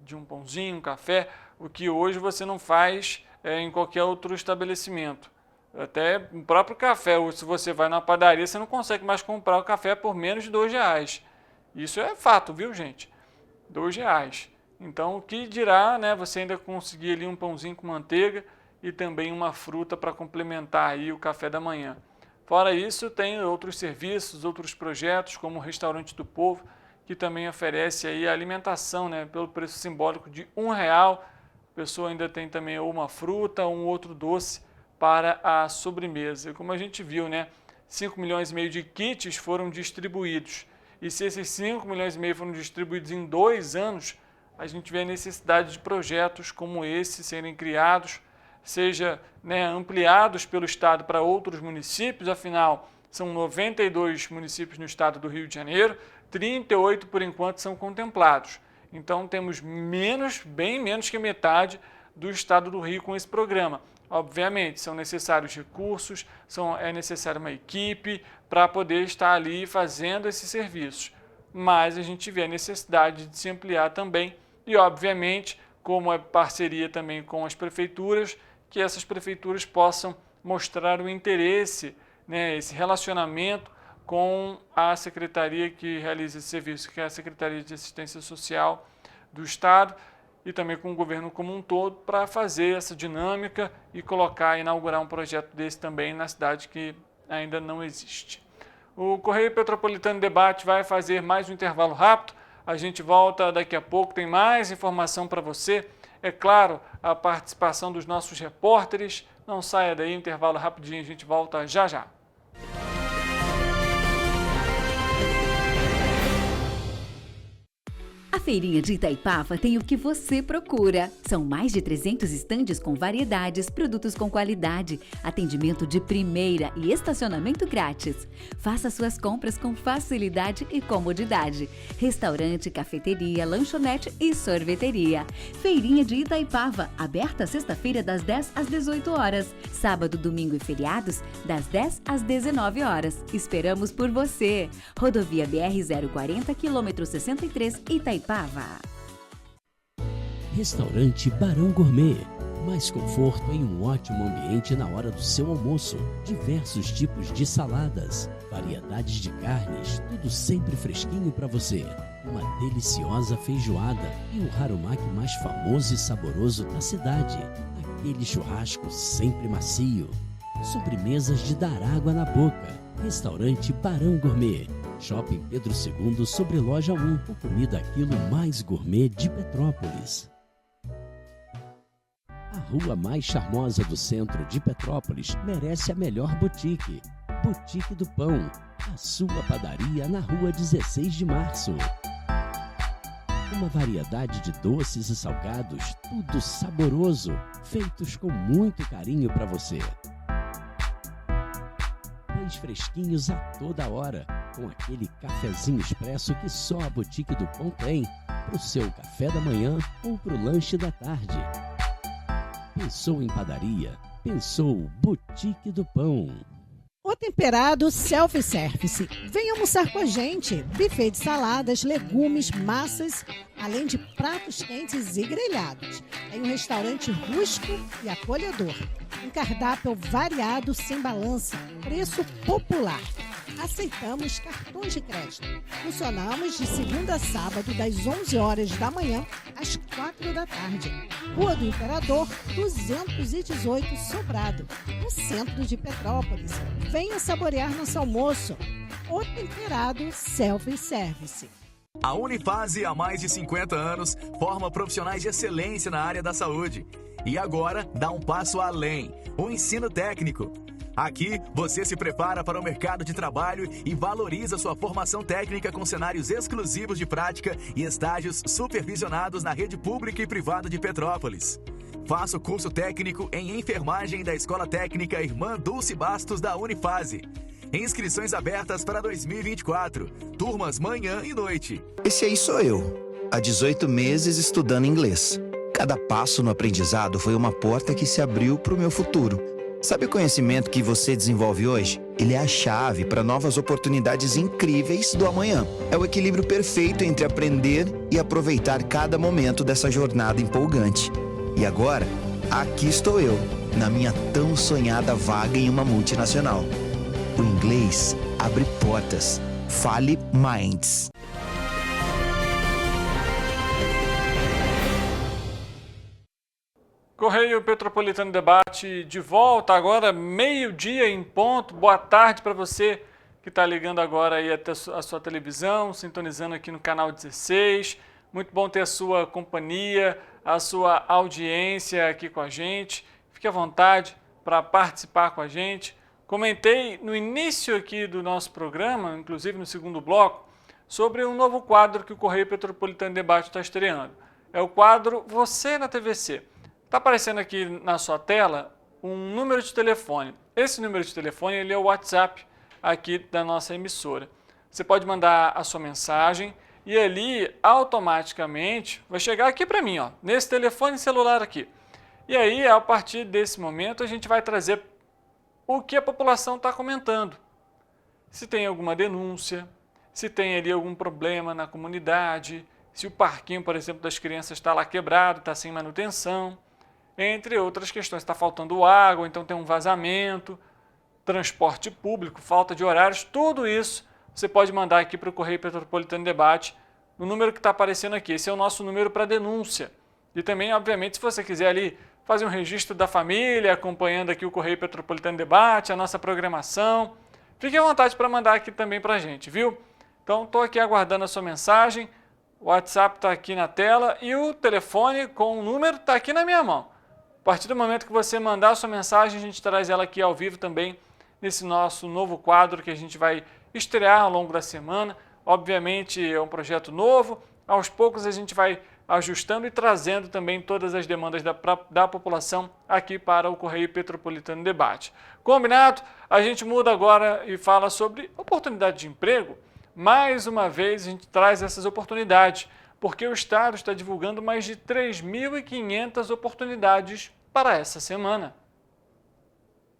de um pãozinho, um café, o que hoje você não faz em qualquer outro estabelecimento. Até o próprio café, ou se você vai na padaria, você não consegue mais comprar o café por menos de R$2. Isso é fato, viu, gente? R$2. Então, o que dirá, você ainda conseguir ali um pãozinho com manteiga e também uma fruta para complementar aí o café da manhã. Fora isso, tem outros serviços, outros projetos, como o Restaurante do Povo, que também oferece aí a alimentação, pelo preço simbólico de R$1. A pessoa ainda tem também ou uma fruta ou um outro doce para a sobremesa. Como a gente viu, 5,5 milhões de kits foram distribuídos. E se esses 5,5 milhões foram distribuídos em 2 anos, a gente vê a necessidade de projetos como esse serem criados, seja ampliados pelo Estado para outros municípios, afinal, são 92 municípios no estado do Rio de Janeiro, 38 por enquanto são contemplados. Então temos bem menos que metade do estado do Rio com esse programa. Obviamente, são necessários recursos, é necessária uma equipe para poder estar ali fazendo esses serviços. mas a gente vê a necessidade de se ampliar também e, obviamente, como é parceria também com as prefeituras, que essas prefeituras possam mostrar o interesse, né, esse relacionamento com a secretaria que realiza esse serviço, que é a Secretaria de Assistência Social do Estado, e também com o governo como um todo, para fazer essa dinâmica e inaugurar um projeto desse também na cidade que ainda não existe. O Correio Petropolitano Debate vai fazer mais um intervalo rápido. A gente volta daqui a pouco, tem mais informação para você. É claro, a participação dos nossos repórteres. Não saia daí, intervalo rapidinho, a gente volta já já. A Feirinha de Itaipava tem o que você procura. São mais de 300 estandes com variedades, produtos com qualidade, atendimento de primeira e estacionamento grátis. Faça suas compras com facilidade e comodidade. Restaurante, cafeteria, lanchonete e sorveteria. Feirinha de Itaipava, aberta sexta-feira das 10 às 18 horas. Sábado, domingo e feriados, das 10 às 19 horas. Esperamos por você. Rodovia BR-040, quilômetro 63, Itaipava. Restaurante Barão Gourmet. Mais conforto em um ótimo ambiente na hora do seu almoço. Diversos tipos de saladas, variedades de carnes, tudo sempre fresquinho para você. Uma deliciosa feijoada e o harumaki mais famoso e saboroso da cidade. Aquele churrasco sempre macio. Sobremesas de dar água na boca. Restaurante Barão Gourmet. Shopping Pedro II, sobre Loja 1, o comida aquilo mais gourmet de Petrópolis. A rua mais charmosa do centro de Petrópolis merece a melhor boutique. Boutique do Pão, a sua padaria na rua 16 de março. Uma variedade de doces e salgados, tudo saboroso, feitos com muito carinho para você. Pães fresquinhos a toda hora, com aquele cafezinho expresso que só a Boutique do Pão tem, para o seu café da manhã ou para o lanche da tarde. Pensou em padaria? Pensou Boutique do Pão. O Temperado Self-Service. Venha almoçar com a gente. Buffet de saladas, legumes, massas, além de pratos quentes e grelhados. Em um restaurante rústico e acolhedor. Um cardápio variado, sem balança. Preço popular. Aceitamos cartões de crédito. Funcionamos de segunda a sábado, das 11 horas da manhã às 4 da tarde. Rua do Imperador, 218, Sobrado, no centro de Petrópolis. Venha saborear nosso almoço. O Temperado Self-Service. A Unifase, há mais de 50 anos, forma profissionais de excelência na área da saúde. E agora dá um passo além, o ensino técnico. Aqui, você se prepara para o mercado de trabalho e valoriza sua formação técnica com cenários exclusivos de prática e estágios supervisionados na rede pública e privada de Petrópolis. Faça o curso técnico em enfermagem da Escola Técnica Irmã Dulce Bastos da Unifase. Inscrições abertas para 2024. Turmas manhã e noite. Esse aí sou eu, há 18 meses estudando inglês. Cada passo no aprendizado foi uma porta que se abriu para o meu futuro. Sabe o conhecimento que você desenvolve hoje? Ele é a chave para novas oportunidades incríveis do amanhã. É o equilíbrio perfeito entre aprender e aproveitar cada momento dessa jornada empolgante. E agora, aqui estou eu, na minha tão sonhada vaga em uma multinacional. O inglês abre portas. Fale Minds. Correio Petropolitano Debate de volta agora, meio-dia em ponto. Boa tarde para você que está ligando agora aí até a sua televisão, sintonizando aqui no canal 16. Muito bom ter a sua companhia, a sua audiência aqui com a gente. Fique à vontade para participar com a gente. Comentei no início aqui do nosso programa, inclusive no segundo bloco, sobre um novo quadro que o Correio Petropolitano Debate está estreando. É o quadro Você na TVC. Está aparecendo aqui na sua tela um número de telefone. Esse número de telefone ele é o WhatsApp aqui da nossa emissora. Você pode mandar a sua mensagem e ali automaticamente vai chegar aqui para mim, ó, nesse telefone celular aqui. E aí, a partir desse momento, a gente vai trazer o que a população está comentando. Se tem alguma denúncia, se tem ali algum problema na comunidade, se o parquinho, por exemplo, das crianças está lá quebrado, está sem manutenção, entre outras questões. Está faltando água, então tem um vazamento, transporte público, falta de horários, tudo isso você pode mandar aqui para o Correio Petropolitano Debate, no número que está aparecendo aqui. Esse é o nosso número para denúncia. E também, obviamente, se você quiser ali fazer um registro da família, acompanhando aqui o Correio Petropolitano Debate, a nossa programação, fique à vontade para mandar aqui também para a gente, viu? Então, estou aqui aguardando a sua mensagem, o WhatsApp está aqui na tela e o telefone com o número está aqui na minha mão. A partir do momento que você mandar a sua mensagem, a gente traz ela aqui ao vivo também, nesse nosso novo quadro que a gente vai estrear ao longo da semana. Obviamente é um projeto novo, aos poucos a gente vai ajustando e trazendo também todas as demandas da população aqui para o Correio Petropolitano Debate. Combinado? A gente muda agora e fala sobre oportunidade de emprego. Mais uma vez a gente traz essas oportunidades, porque o Estado está divulgando mais de 3.500 oportunidades para essa semana.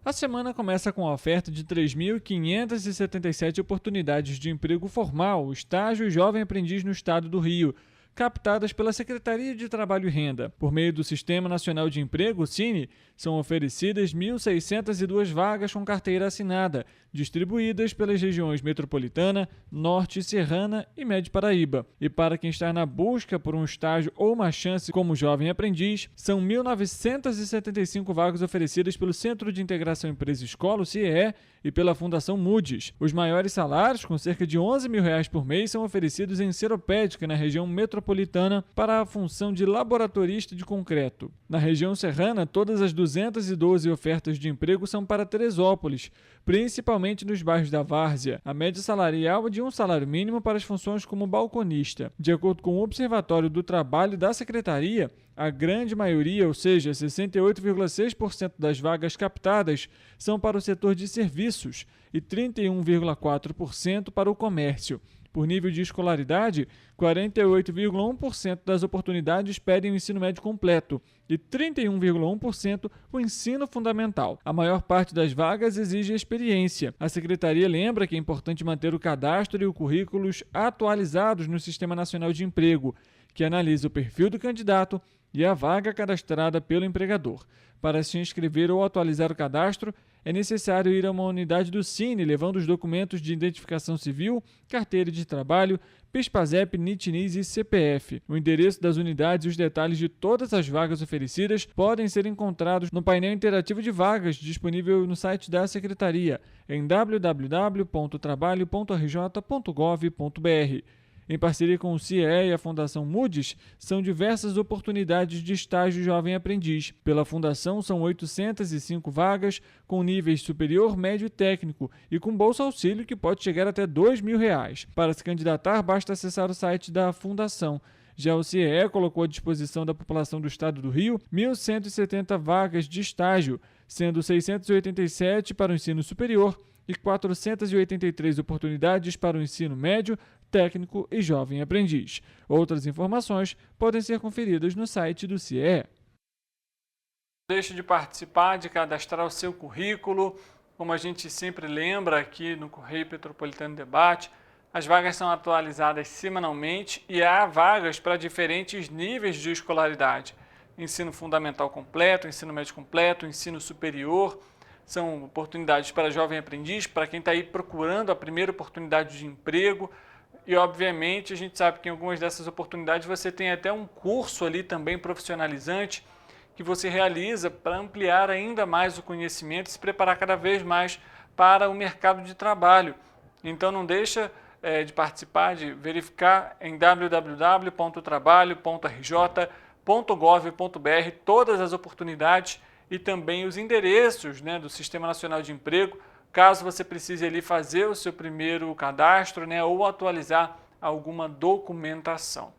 A semana começa com a oferta de 3.577 oportunidades de emprego formal, estágio e jovem aprendiz no estado do Rio, captadas pela Secretaria de Trabalho e Renda. Por meio do Sistema Nacional de Emprego, SINE, são oferecidas 1.602 vagas com carteira assinada, distribuídas pelas regiões Metropolitana, Norte, Serrana e Médio Paraíba. E para quem está na busca por um estágio ou uma chance como jovem aprendiz, são 1.975 vagas oferecidas pelo Centro de Integração Empresa-Escola, o CIE, e pela Fundação Moody's. Os maiores salários, com cerca de R$ 11 mil por mês, são oferecidos em Seropédica, na região metropolitana, para a função de laboratorista de concreto. Na região serrana, todas as 212 ofertas de emprego são para Teresópolis, principalmente nos bairros da Várzea. A média salarial é de um salário mínimo para as funções como balconista. De acordo com o Observatório do Trabalho da Secretaria, a grande maioria, ou seja, 68,6% das vagas captadas, são para o setor de serviços e 31,4% para o comércio. Por nível de escolaridade, 48,1% das oportunidades pedem o ensino médio completo e 31,1% o ensino fundamental. A maior parte das vagas exige experiência. A Secretaria lembra que é importante manter o cadastro e os currículos atualizados no Sistema Nacional de Emprego, que analisa o perfil do candidato e a vaga cadastrada pelo empregador. Para se inscrever ou atualizar o cadastro, é necessário ir a uma unidade do SINE, levando os documentos de identificação civil, carteira de trabalho, PIS/PASEP, NIT/NIS e CPF. O endereço das unidades e os detalhes de todas as vagas oferecidas podem ser encontrados no painel interativo de vagas disponível no site da Secretaria, em www.trabalho.rj.gov.br. Em parceria com o CIE e a Fundação Moody's, são diversas oportunidades de estágio jovem aprendiz. Pela Fundação, são 805 vagas com níveis superior, médio e técnico e com bolsa auxílio que pode chegar até R$ 2.000. Para se candidatar, basta acessar o site da Fundação. Já o CIE colocou à disposição da população do estado do Rio 1.170 vagas de estágio, sendo 687 para o ensino superior e 483 oportunidades para o ensino médio, técnico e jovem aprendiz. Outras informações podem ser conferidas no site do CIE. Deixe de participar, de cadastrar o seu currículo. Como a gente sempre lembra aqui no Correio Petropolitano Debate, as vagas são atualizadas semanalmente e há vagas para diferentes níveis de escolaridade. Ensino fundamental completo, ensino médio completo, ensino superior. São oportunidades para jovem aprendiz, para quem está aí procurando a primeira oportunidade de emprego. E, obviamente, a gente sabe que em algumas dessas oportunidades você tem até um curso ali também profissionalizante que você realiza para ampliar ainda mais o conhecimento e se preparar cada vez mais para o mercado de trabalho. Então, não deixa de participar, de verificar em www.trabalho.rj.gov.br todas as oportunidades e também os endereços, do Sistema Nacional de Emprego, caso você precise ali fazer o seu primeiro cadastro, ou atualizar alguma documentação.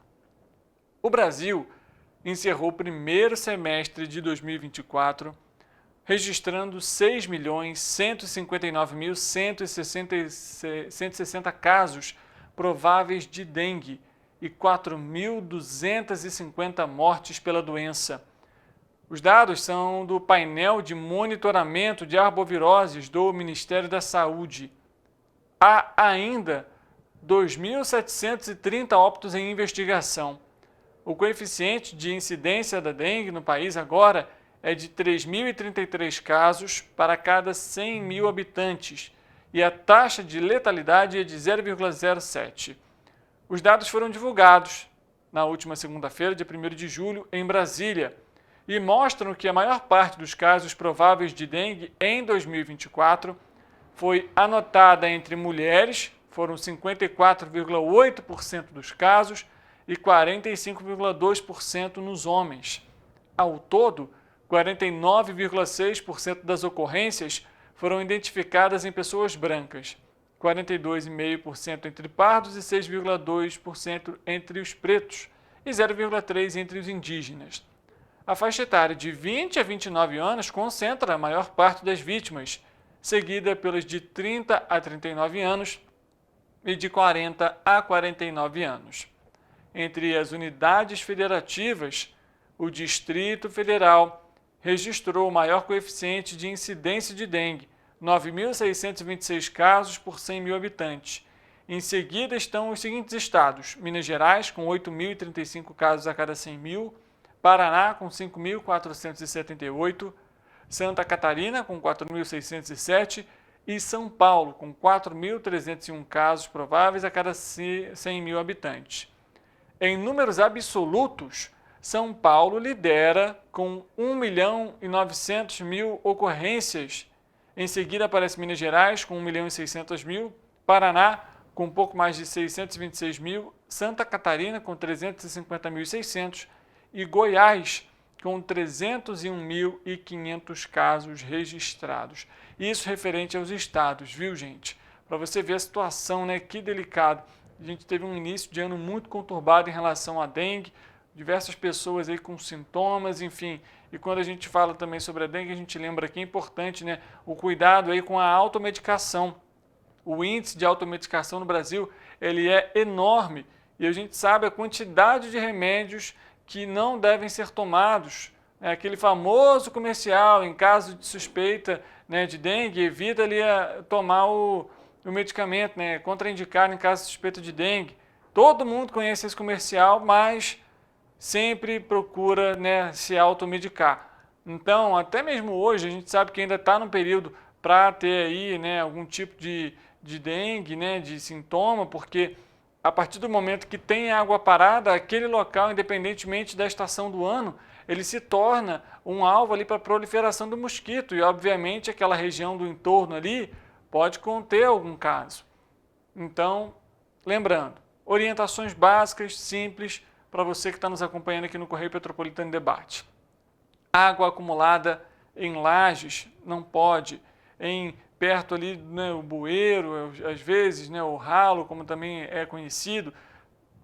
O Brasil encerrou o primeiro semestre de 2024 registrando 6.159.160 casos prováveis de dengue e 4.250 mortes pela doença. Os dados são do painel de monitoramento de arboviroses do Ministério da Saúde. Há ainda 2.730 óbitos em investigação. O coeficiente de incidência da dengue no país agora é de 3.033 casos para cada 100 mil habitantes e a taxa de letalidade é de 0,07. Os dados foram divulgados na última segunda-feira, dia 1º de julho, em Brasília, e mostram que a maior parte dos casos prováveis de dengue em 2024 foi anotada entre mulheres, foram 54,8% dos casos, e 45,2% nos homens. Ao todo, 49,6% das ocorrências foram identificadas em pessoas brancas, 42,5% entre pardos e 6,2% entre os pretos e 0,3% entre os indígenas. A faixa etária de 20 a 29 anos concentra a maior parte das vítimas, seguida pelas de 30 a 39 anos e de 40 a 49 anos. Entre as unidades federativas, o Distrito Federal registrou o maior coeficiente de incidência de dengue, 9.626 casos por 100 mil habitantes. Em seguida estão os seguintes estados: Minas Gerais, com 8.035 casos a cada 100 mil, Paraná, com 5.478, Santa Catarina, com 4.607 e São Paulo, com 4.301 casos prováveis a cada 100 mil habitantes. Em números absolutos, São Paulo lidera com 1.900.000 ocorrências. Em seguida aparece Minas Gerais com 1.600.000, Paraná com um pouco mais de 626.000, Santa Catarina com 350.600 e Goiás com 301.500 casos registrados. Isso referente aos estados, viu, gente? Para você ver a situação, né? Que delicado. A gente teve um início de ano muito conturbado em relação à dengue, diversas pessoas aí com sintomas, enfim. E quando a gente fala também sobre a dengue, a gente lembra que é importante, né, o cuidado aí com a automedicação. O índice de automedicação no Brasil, ele é enorme e a gente sabe a quantidade de remédios que não devem ser tomados. Aquele famoso comercial, em caso de suspeita, né, de dengue, evita ali tomar o medicamento, né, contraindicado em caso de suspeita de dengue. Todo mundo conhece esse comercial, mas sempre procura, né, se automedicar. Então, até mesmo hoje, a gente sabe que ainda está no período para ter aí, né, algum tipo de dengue, né, de sintoma, porque a partir do momento que tem água parada, aquele local, independentemente da estação do ano, ele se torna um alvo ali para a proliferação do mosquito e, obviamente, aquela região do entorno ali pode conter algum caso. Então, lembrando, orientações básicas, simples, para você que está nos acompanhando aqui no Correio Petropolitano Debate. Água acumulada em lajes não pode, perto ali, né, o bueiro, às vezes, né, o ralo, como também é conhecido,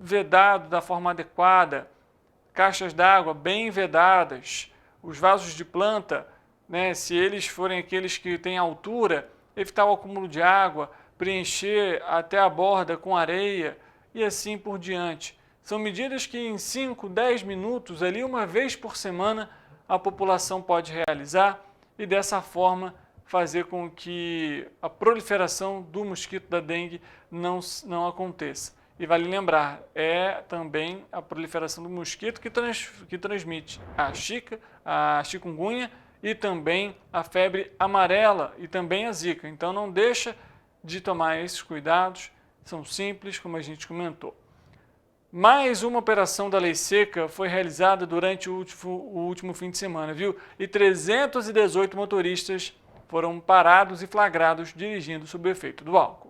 vedado da forma adequada, caixas d'água bem vedadas, os vasos de planta, né, se eles forem aqueles que têm altura, evitar o acúmulo de água, preencher até a borda com areia e assim por diante. São medidas que em 5, 10 minutos, ali uma vez por semana, a população pode realizar e dessa forma fazer com que a proliferação do mosquito da dengue não aconteça. E vale lembrar, é também a proliferação do mosquito que transmite a chikungunya e também a febre amarela e também a zika. Então não deixa de tomar esses cuidados, são simples, como a gente comentou. Mais uma operação da Lei Seca foi realizada durante o último fim de semana, viu? E 318 motoristas foram parados e flagrados dirigindo sob o efeito do álcool.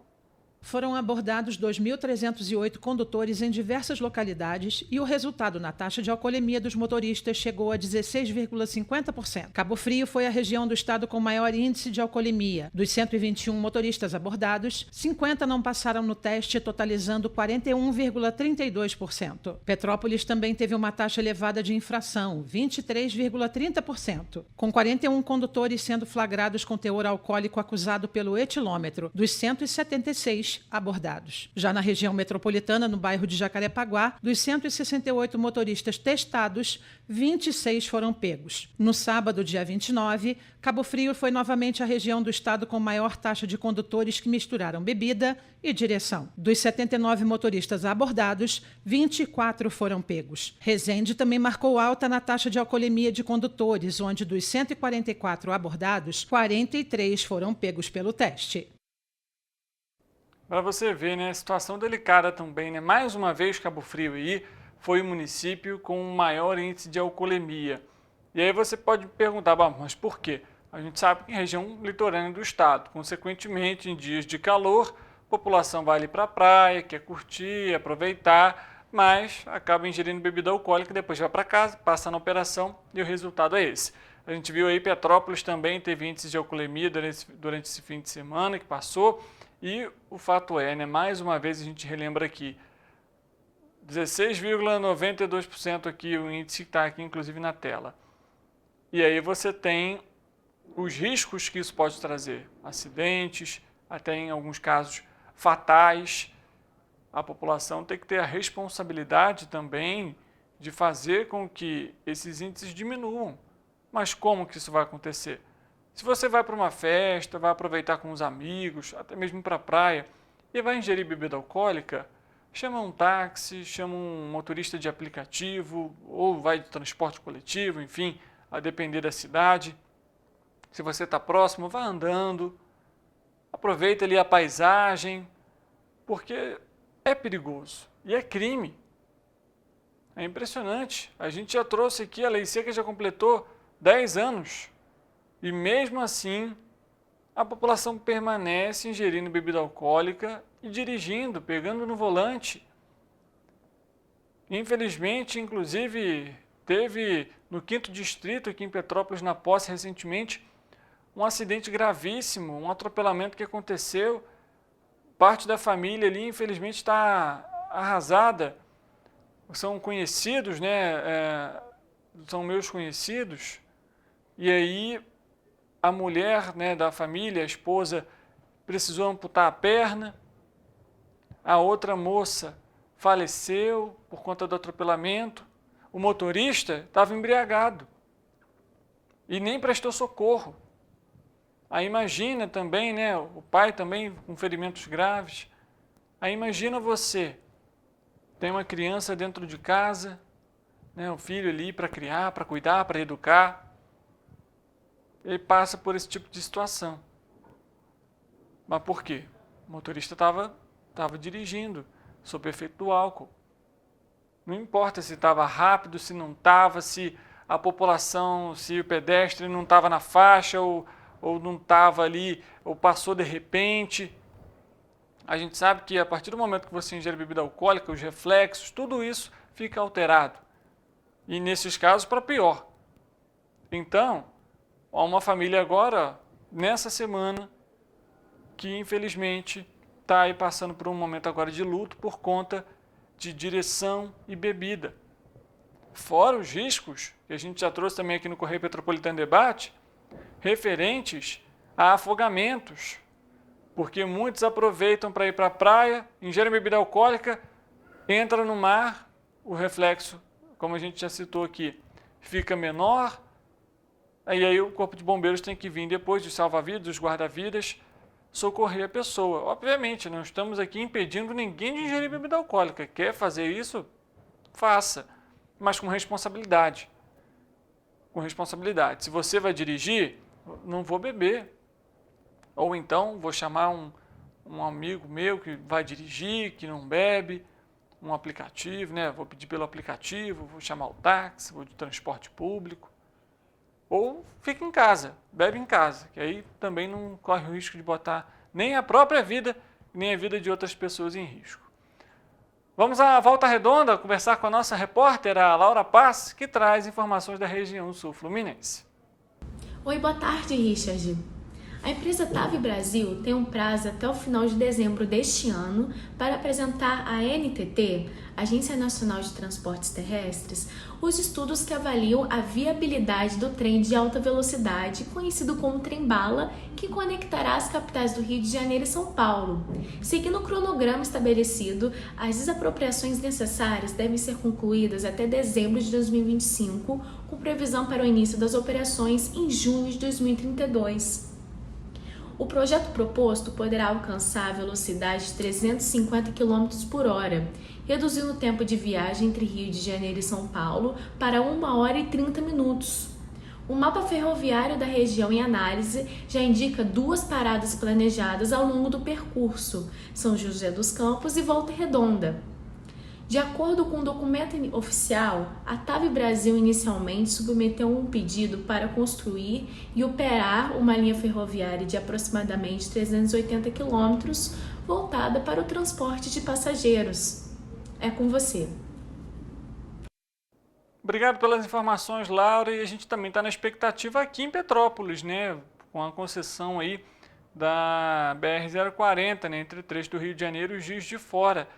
Foram abordados 2.308 condutores em diversas localidades e o resultado na taxa de alcoolemia dos motoristas chegou a 16,50%. Cabo Frio foi a região do estado com maior índice de alcoolemia. Dos 121 motoristas abordados, 50 não passaram no teste, totalizando 41,32%. Petrópolis também teve uma taxa elevada de infração, 23,30%, com 41 condutores sendo flagrados com teor alcoólico acusado pelo etilômetro. Dos 176, 6 abordados. Já na região metropolitana, no bairro de Jacarepaguá, dos 168 motoristas testados, 26 foram pegos. No sábado, dia 29, Cabo Frio foi novamente a região do estado com maior taxa de condutores que misturaram bebida e direção. Dos 79 motoristas abordados, 24 foram pegos. Resende também marcou alta na taxa de alcoolemia de condutores, onde dos 144 abordados, 43 foram pegos pelo teste. Para você ver, né, situação delicada também, né? Mais uma vez, Cabo Frio aí foi o município com o maior índice de alcoolemia. E aí você pode perguntar, mas por quê? A gente sabe que em região litorânea do estado, consequentemente, em dias de calor, a população vai ali para a praia, quer curtir, aproveitar, mas acaba ingerindo bebida alcoólica, depois vai para casa, passa na operação e o resultado é esse. A gente viu aí Petrópolis também teve índices de alcoolemia durante esse fim de semana que passou. E o fato é, né, mais uma vez a gente relembra aqui, 16,92% aqui o índice que está aqui inclusive na tela. E aí você tem os riscos que isso pode trazer, acidentes, até em alguns casos fatais. A população tem que ter a responsabilidade também de fazer com que esses índices diminuam. Mas como que isso vai acontecer? Se você vai para uma festa, vai aproveitar com os amigos, até mesmo para a praia, e vai ingerir bebida alcoólica, chama um táxi, chama um motorista de aplicativo, ou vai de transporte coletivo, enfim, a depender da cidade. Se você está próximo, vá andando, aproveita ali a paisagem, porque é perigoso e é crime. É impressionante. A gente já trouxe aqui, a Lei Seca já completou 10 anos. E mesmo assim, a população permanece ingerindo bebida alcoólica e dirigindo, pegando no volante. Infelizmente, inclusive, teve no 5º Distrito, aqui em Petrópolis, na Posse, recentemente, um acidente gravíssimo, um atropelamento que aconteceu. Parte da família ali, infelizmente, está arrasada. São conhecidos, né? São meus conhecidos. E aí a mulher, né, da família, a esposa, precisou amputar a perna. A outra moça faleceu por conta do atropelamento. O motorista estava embriagado e nem prestou socorro. Aí imagina também, né, o pai também com ferimentos graves. Aí imagina você, tem uma criança dentro de casa, né, um filho ali para criar, para cuidar, para educar. Ele passa por esse tipo de situação. Mas por quê? O motorista estava dirigindo, sob efeito do álcool. Não importa se estava rápido, se não estava, se a população, se o pedestre não estava na faixa ou não estava ali, ou passou de repente. A gente sabe que a partir do momento que você ingere bebida alcoólica, os reflexos, tudo isso fica alterado. E nesses casos, para pior. Então, há uma família agora, nessa semana, que infelizmente está aí passando por um momento agora de luto por conta de direção e bebida. Fora os riscos, que a gente já trouxe também aqui no Correio Petropolitano Debate, referentes a afogamentos, porque muitos aproveitam para ir para a praia, ingerem bebida alcoólica, entram no mar, o reflexo, como a gente já citou aqui, fica menor. Aí o Corpo de Bombeiros tem que vir depois dos salva-vidas, dos guarda-vidas, socorrer a pessoa. Obviamente, não estamos aqui impedindo ninguém de ingerir bebida alcoólica. Quer fazer isso? Faça, mas com responsabilidade. Com responsabilidade. Se você vai dirigir, não vou beber. Ou então vou chamar um amigo meu que vai dirigir, que não bebe, um aplicativo, né? Vou pedir pelo aplicativo, vou chamar o táxi, vou de transporte público. Ou fica em casa, bebe em casa, que aí também não corre o risco de botar nem a própria vida, nem a vida de outras pessoas em risco. Vamos à Volta Redonda conversar com a nossa repórter, a Laura Paz, que traz informações da região sul-fluminense. Oi, boa tarde, Richard. A empresa TAV Brasil tem um prazo até o final de dezembro deste ano para apresentar à ANTT, Agência Nacional de Transportes Terrestres, os estudos que avaliam a viabilidade do trem de alta velocidade, conhecido como trem-bala, que conectará as capitais do Rio de Janeiro e São Paulo. Seguindo o cronograma estabelecido, as desapropriações necessárias devem ser concluídas até dezembro de 2025, com previsão para o início das operações em junho de 2032. O projeto proposto poderá alcançar a velocidade de 350 km por hora, reduzindo o tempo de viagem entre Rio de Janeiro e São Paulo para 1 hora e 30 minutos. O mapa ferroviário da região em análise já indica 2 paradas planejadas ao longo do percurso, São José dos Campos e Volta Redonda. De acordo com o documento oficial, a TAV Brasil inicialmente submeteu um pedido para construir e operar uma linha ferroviária de aproximadamente 380 quilômetros voltada para o transporte de passageiros. É com você. Obrigado pelas informações, Laura, e a gente também está na expectativa aqui em Petrópolis, né, com a concessão aí da BR-040, né, entre o trecho do Rio de Janeiro e Juiz de Fora.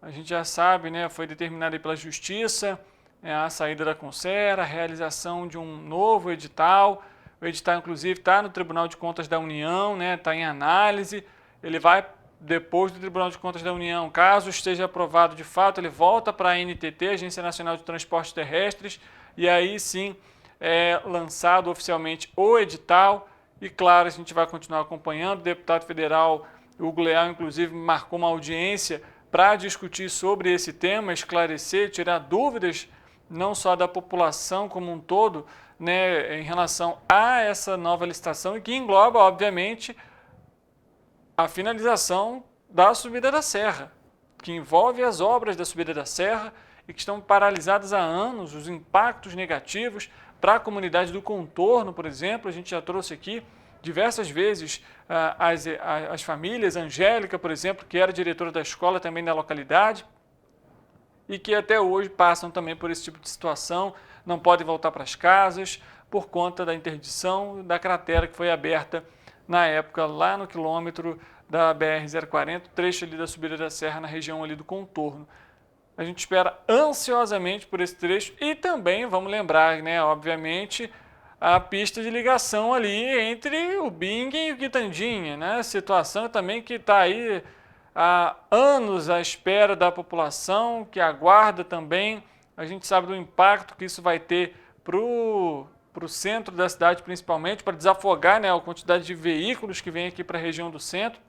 A gente já sabe, né, foi determinado aí pela Justiça a saída da Concera, a realização de um novo edital. O edital, inclusive, está no Tribunal de Contas da União, né, está em análise. Ele vai depois do Tribunal de Contas da União. Caso esteja aprovado de fato, ele volta para a ANTT, Agência Nacional de Transportes Terrestres, e aí sim é lançado oficialmente o edital. E claro, a gente vai continuar acompanhando. O deputado federal Hugo Leal, inclusive, marcou uma audiência para discutir sobre esse tema, esclarecer, tirar dúvidas não só da população como um todo, né, em relação a essa nova licitação, e que engloba, obviamente, a finalização da subida da serra, que envolve as obras da subida da serra e que estão paralisadas há anos, os impactos negativos para a comunidade do contorno, por exemplo. A gente já trouxe aqui diversas vezes as famílias, a Angélica, por exemplo, que era diretora da escola também da localidade, e que até hoje passam também por esse tipo de situação, não podem voltar para as casas por conta da interdição da cratera que foi aberta na época lá no quilômetro da BR-040, trecho ali da subida da serra na região ali do contorno. A gente espera ansiosamente por esse trecho e também, vamos lembrar, né, obviamente, a pista de ligação ali entre o Bingen e o Quitandinha, né? Situação também que está aí há anos à espera da população, que aguarda também. A gente sabe do impacto que isso vai ter para o centro da cidade, principalmente, para desafogar, né, a quantidade de veículos que vem aqui para a região do centro.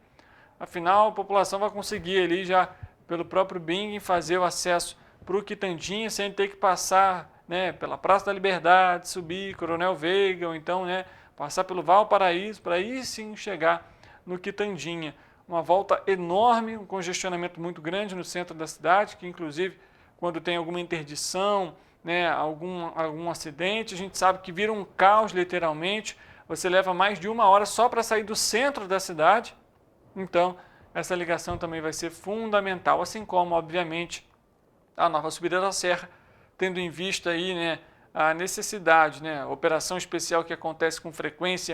Afinal, a população vai conseguir ali já, pelo próprio Bingen, fazer o acesso para o Quitandinha sem ter que passar, né, pela Praça da Liberdade, subir Coronel Veiga, ou então, né, passar pelo Valparaíso, para aí sim chegar no Quitandinha. Uma volta enorme, um congestionamento muito grande no centro da cidade, que inclusive quando tem alguma interdição, né, algum acidente, a gente sabe que vira um caos literalmente. Você leva mais de 1 hora só para sair do centro da cidade. Então, essa ligação também vai ser fundamental, assim como, obviamente, a nova subida da serra, tendo em vista aí, né, a necessidade, né, a operação especial que acontece com frequência,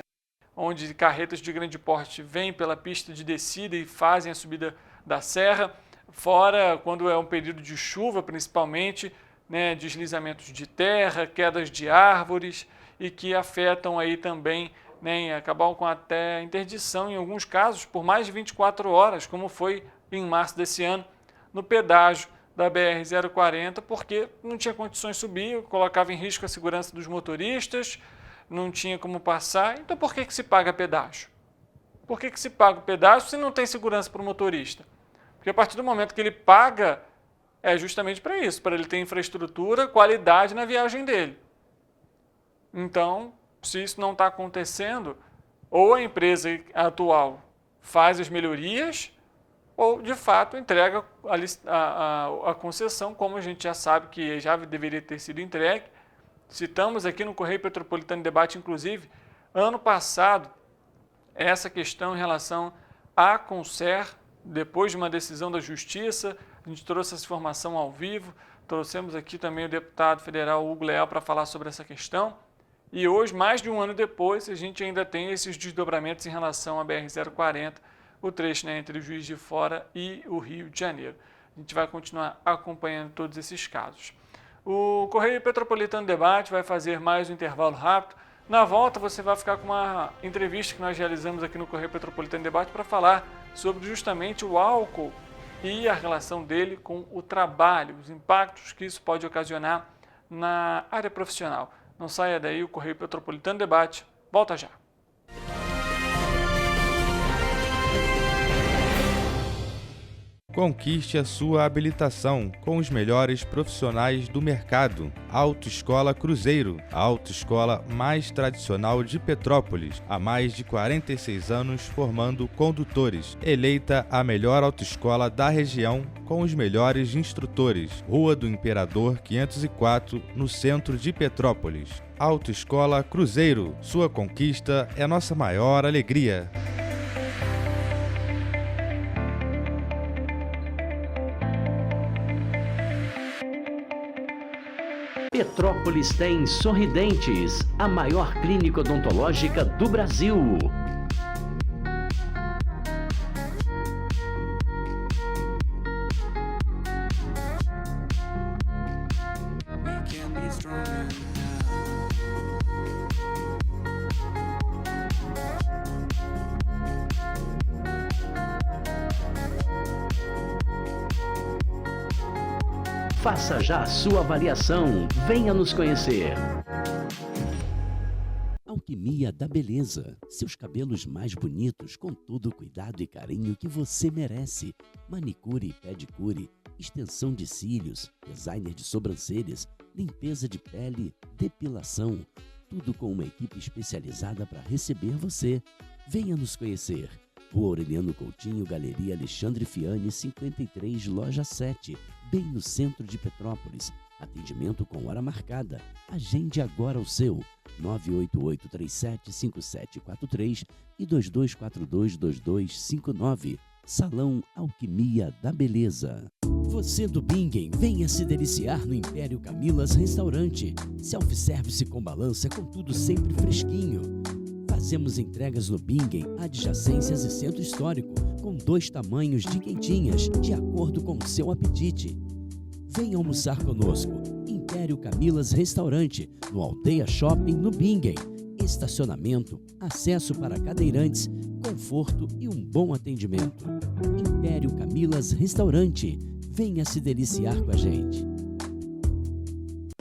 onde carretas de grande porte vêm pela pista de descida e fazem a subida da serra, fora quando é um período de chuva, principalmente, né, deslizamentos de terra, quedas de árvores, e que afetam aí também, né, acabam com até interdição, em alguns casos, por mais de 24 horas, como foi em março desse ano, no pedágio da BR-040, porque não tinha condições de subir, colocava em risco a segurança dos motoristas, não tinha como passar. Então, por que se paga pedágio? Por que se paga o pedágio se não tem segurança para o motorista? Porque a partir do momento que ele paga, é justamente para isso, para ele ter infraestrutura, qualidade na viagem dele. Então, se isso não está acontecendo, ou a empresa atual faz as melhorias, ou, de fato, entrega a concessão, como a gente já sabe que já deveria ter sido entregue. Citamos aqui no Correio Petropolitano Debate, inclusive, ano passado, essa questão em relação à Concer, depois de uma decisão da Justiça. A gente trouxe essa informação ao vivo, trouxemos aqui também o deputado federal Hugo Leal para falar sobre essa questão. E hoje, mais de um ano depois, a gente ainda tem esses desdobramentos em relação à BR-040, o trecho, né, entre o Juiz de Fora e o Rio de Janeiro. A gente vai continuar acompanhando todos esses casos. O Correio Petropolitano Debate vai fazer mais um intervalo rápido. Na volta, você vai ficar com uma entrevista que nós realizamos aqui no Correio Petropolitano Debate para falar sobre justamente o álcool e a relação dele com o trabalho, os impactos que isso pode ocasionar na área profissional. Não saia daí, o Correio Petropolitano Debate volta já. Conquiste a sua habilitação com os melhores profissionais do mercado. Autoescola Cruzeiro, a autoescola mais tradicional de Petrópolis, há mais de 46 anos formando condutores. Eleita a melhor autoescola da região com os melhores instrutores. Rua do Imperador 504, no centro de Petrópolis. Autoescola Cruzeiro, sua conquista é nossa maior alegria. Petrópolis tem Sorridentes, a maior clínica odontológica do Brasil. Faça já a sua avaliação. Venha nos conhecer. Alquimia da Beleza. Seus cabelos mais bonitos com todo o cuidado e carinho que você merece. Manicure e pedicure, extensão de cílios, designer de sobrancelhas, limpeza de pele, depilação. Tudo com uma equipe especializada para receber você. Venha nos conhecer. Rua Aureliano Coutinho, Galeria Alexandre Fiani, 53, Loja 7, bem no centro de Petrópolis. Atendimento com hora marcada. Agende agora o seu 988375743 e 22422259. Salão Alquimia da Beleza. Você do Bingen, venha se deliciar no Império Camilas Restaurante. Self-service com balança, com tudo sempre fresquinho. Fazemos entregas no Bingen, adjacências e centro histórico, com 2 tamanhos de quentinhas, de acordo com o seu apetite. Venha almoçar conosco. Império Camilas Restaurante, no Aldeia Shopping, no Bingen. Estacionamento, acesso para cadeirantes, conforto e um bom atendimento. Império Camilas Restaurante. Venha se deliciar com a gente.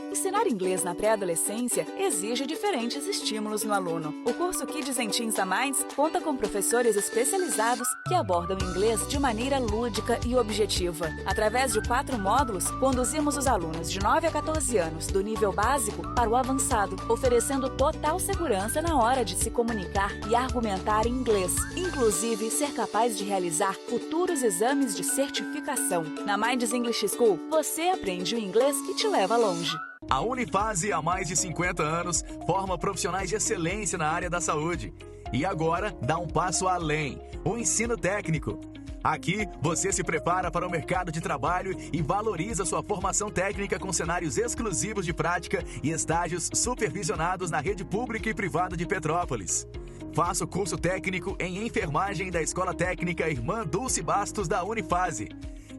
Ensinar inglês na pré-adolescência exige diferentes estímulos no aluno. O curso Kids and Teens a Mais conta com professores especializados que abordam inglês de maneira lúdica e objetiva. Através de 4 módulos, conduzimos os alunos de 9 a 14 anos do nível básico para o avançado, oferecendo total segurança na hora de se comunicar e argumentar em inglês, inclusive ser capaz de realizar futuros exames de certificação. Na Minds English School, você aprende o inglês que te leva longe. A Unifase, há mais de 50 anos, forma profissionais de excelência na área da saúde. E agora dá um passo além, o ensino técnico. Aqui, você se prepara para o mercado de trabalho e valoriza sua formação técnica com cenários exclusivos de prática e estágios supervisionados na rede pública e privada de Petrópolis. Faça o curso técnico em enfermagem da Escola Técnica Irmã Dulce Bastos da Unifase.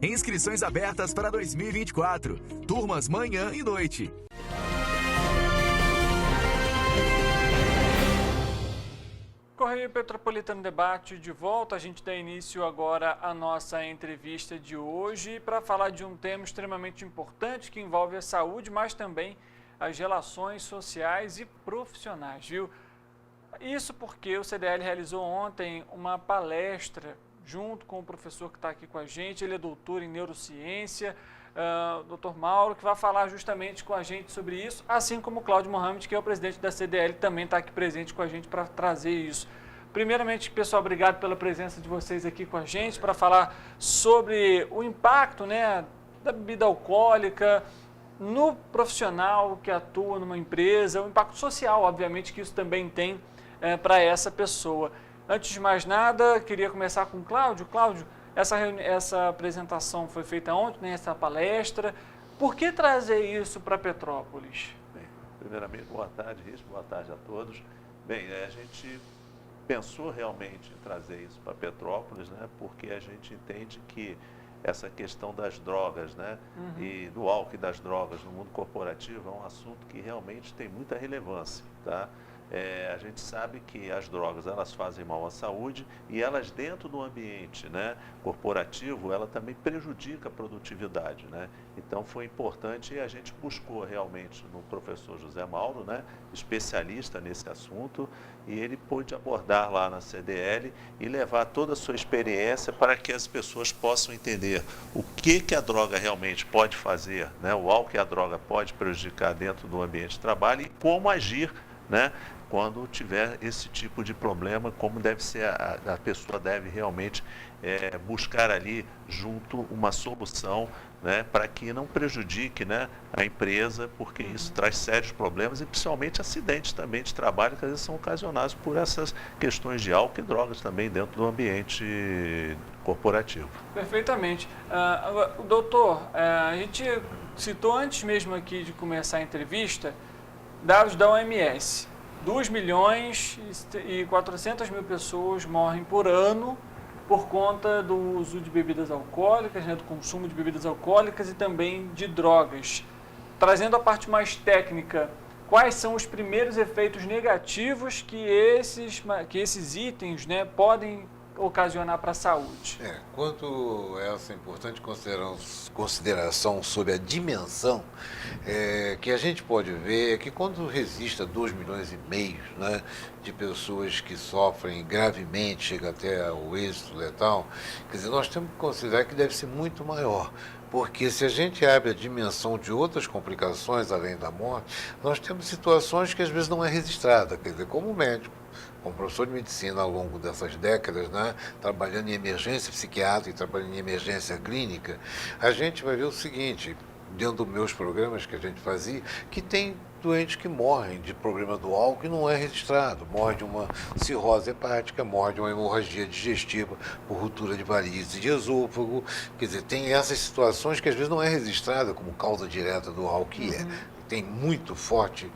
Inscrições abertas para 2024. Turmas manhã e noite. Correio Petropolitano Debate de volta. A gente dá início agora à nossa entrevista de hoje para falar de um tema extremamente importante que envolve a saúde, mas também as relações sociais e profissionais, viu? Isso porque o CDL realizou ontem uma palestra junto com o professor que está aqui com a gente. Ele é doutor em neurociência, Dr. Mauro, que vai falar justamente com a gente sobre isso, assim como o Cláudio Mohamed, que é o presidente da CDL, também está aqui presente com a gente para trazer isso. Primeiramente, pessoal, obrigado pela presença de vocês aqui com a gente para falar sobre o impacto, né, da bebida alcoólica no profissional que atua numa empresa, o impacto social, obviamente, que isso também tem para essa pessoa. Antes de mais nada, queria começar com o Cláudio. Cláudio, essa apresentação foi feita ontem, né, essa palestra. Por que trazer isso para Petrópolis? Primeiramente, boa tarde, Risco, boa tarde a todos. Bem, a gente pensou realmente em trazer isso para Petrópolis, né? Porque a gente entende que essa questão das drogas, né? E do álcool e das drogas no mundo corporativo é um assunto que realmente tem muita relevância, tá? A gente sabe que as drogas, elas fazem mal à saúde e elas dentro do ambiente, né, corporativo, ela também prejudica a produtividade, né? Então foi importante e a gente buscou realmente no professor José Mauro, né, especialista nesse assunto, e ele pôde abordar lá na CDL e levar toda a sua experiência para que as pessoas possam entender o que a droga realmente pode fazer, né, o álcool e a droga pode prejudicar dentro do ambiente de trabalho e como agir, né, quando tiver esse tipo de problema, como deve ser, a pessoa deve realmente buscar ali junto uma solução, né, para que não prejudique, né, a empresa, porque isso traz sérios problemas e principalmente acidentes também de trabalho que às vezes são ocasionados por essas questões de álcool e drogas também dentro do ambiente corporativo. Perfeitamente. Doutor, a gente citou antes mesmo aqui de começar a entrevista dados da OMS. 2.400.000 pessoas morrem por ano por conta do uso de bebidas alcoólicas, né, do consumo de bebidas alcoólicas e também de drogas. Trazendo a parte mais técnica, quais são os primeiros efeitos negativos que esses itens, né, podem ocasionar para a saúde? Quanto a essa importante consideração sobre a dimensão, que a gente pode ver é que quando existe 2,5 milhões, né, de pessoas que sofrem gravemente, chega até o êxito letal, quer dizer, nós temos que considerar que deve ser muito maior. Porque se a gente abre a dimensão de outras complicações além da morte, nós temos situações que às vezes não é registrada, quer dizer, como médico, como professor de medicina ao longo dessas décadas, né, trabalhando em emergência psiquiátrica e trabalhando em emergência clínica, a gente vai ver o seguinte, dentro dos meus programas que a gente fazia, que tem doentes que morrem de problema do álcool e não é registrado, morre de uma cirrose hepática, morre de uma hemorragia digestiva por ruptura de varizes de esôfago, quer dizer, tem essas situações que às vezes não é registrada como causa direta do álcool, que tem muito forte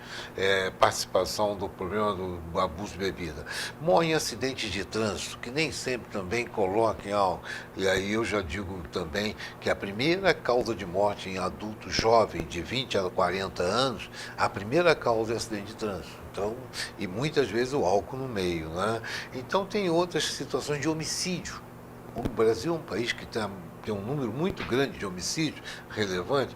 participação do problema do abuso de bebida. Morre em acidentes de trânsito, que nem sempre também colocam álcool. E aí eu já digo também que a primeira causa de morte em adulto jovem, de 20 a 40 anos, a primeira causa é acidente de trânsito. Então, e muitas vezes o álcool no meio, né? Então tem outras situações de homicídio. O Brasil é um país que tem um número muito grande de homicídios relevante,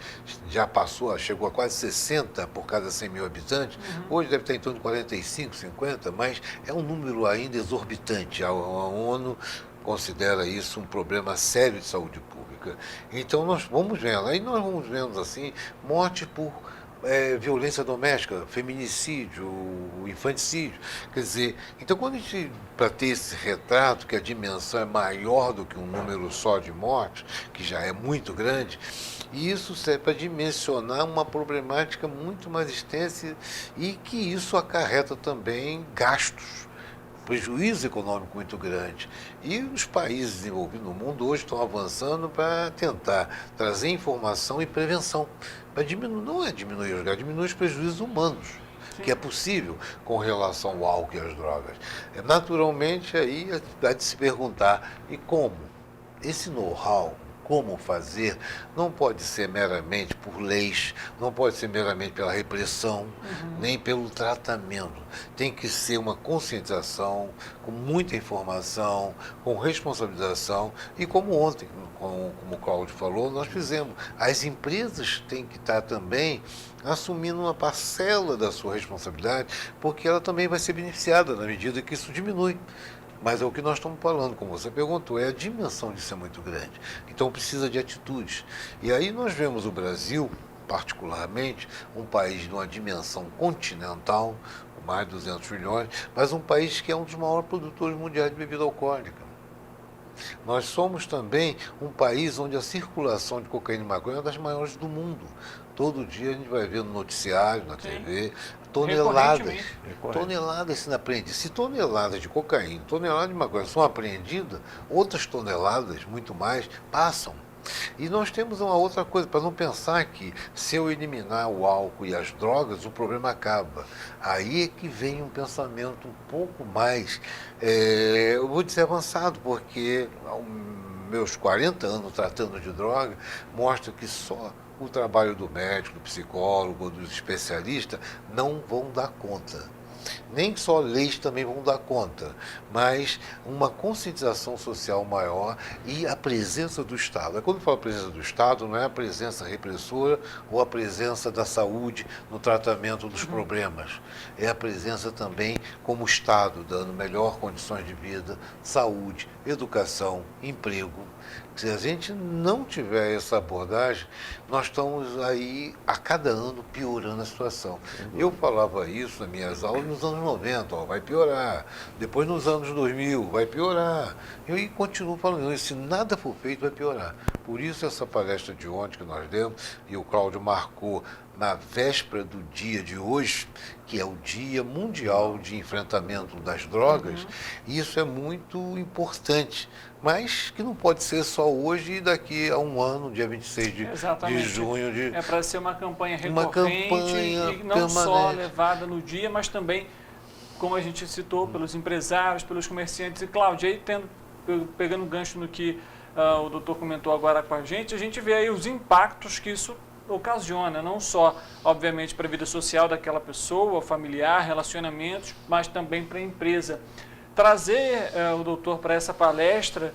chegou a quase 60 por cada 100 mil habitantes, hoje deve estar em torno de 45, 50, mas é um número ainda exorbitante. A ONU considera isso um problema sério de saúde pública. Então nós vamos vendo, assim, morte por violência doméstica, feminicídio, infanticídio. Quer dizer, então quando a gente, para ter esse retrato, que a dimensão é maior do que um número só de mortes, que já é muito grande, e isso serve para dimensionar uma problemática muito mais extensa e que isso acarreta também gastos, prejuízo econômico muito grande. E os países desenvolvidos no mundo hoje estão avançando para tentar trazer informação e prevenção, para diminuir, não é diminuir os gastos, diminuir os prejuízos humanos, que é possível com relação ao álcool e às drogas. Naturalmente, aí há de se perguntar, e como? Esse know-how, como fazer, não pode ser meramente por leis, não pode ser meramente pela repressão, nem pelo tratamento. Tem que ser uma conscientização, com muita informação, com responsabilização, e como ontem, como o Cláudio falou, nós fizemos. As empresas têm que estar também assumindo uma parcela da sua responsabilidade, porque ela também vai ser beneficiada na medida que isso diminui. Mas é o que nós estamos falando, como você perguntou, a dimensão disso é muito grande. Então precisa de atitudes. E aí nós vemos o Brasil, particularmente, um país de uma dimensão continental, com mais de 200 milhões, mas um país que é um dos maiores produtores mundiais de bebida alcoólica. Nós somos também um país onde a circulação de cocaína e maconha é uma das maiores do mundo. Todo dia a gente vai ver no noticiário, na TV, toneladas sendo apreendidas. Se toneladas de cocaína, toneladas de maconha são apreendidas, outras toneladas, muito mais, passam. E nós temos uma outra coisa, para não pensar que se eu eliminar o álcool e as drogas, o problema acaba. Aí é que vem um pensamento um pouco mais, eu vou dizer avançado, porque aos meus 40 anos tratando de droga, mostra que só o trabalho do médico, do psicólogo, dos especialistas não vão dar conta. Nem só leis também vão dar conta, mas uma conscientização social maior e a presença do Estado. Quando eu falo presença do Estado, não é a presença repressora ou a presença da saúde no tratamento dos problemas. É a presença também como Estado, dando melhor condições de vida, saúde, educação, emprego. Se a gente não tiver essa abordagem, nós estamos aí, a cada ano, piorando a situação. Eu falava isso nas minhas aulas nos anos 90, vai piorar. Depois, nos anos 2000, vai piorar. Eu continuo falando isso, se nada for feito, vai piorar. Por isso, essa palestra de ontem que nós demos, e o Cláudio marcou na véspera do dia de hoje, que é o Dia Mundial de Enfrentamento das Drogas, isso é muito importante, mas que não pode ser só hoje e daqui a um ano, dia 26 de junho. É para ser uma campanha recorrente e não só levada no dia, mas também, como a gente citou, pelos empresários, pelos comerciantes. E, Cláudio, aí pegando um gancho no que o doutor comentou agora com a gente vê aí os impactos que isso ocasiona, não só, obviamente, para a vida social daquela pessoa, familiar, relacionamentos, mas também para a empresa. Trazer o doutor para essa palestra,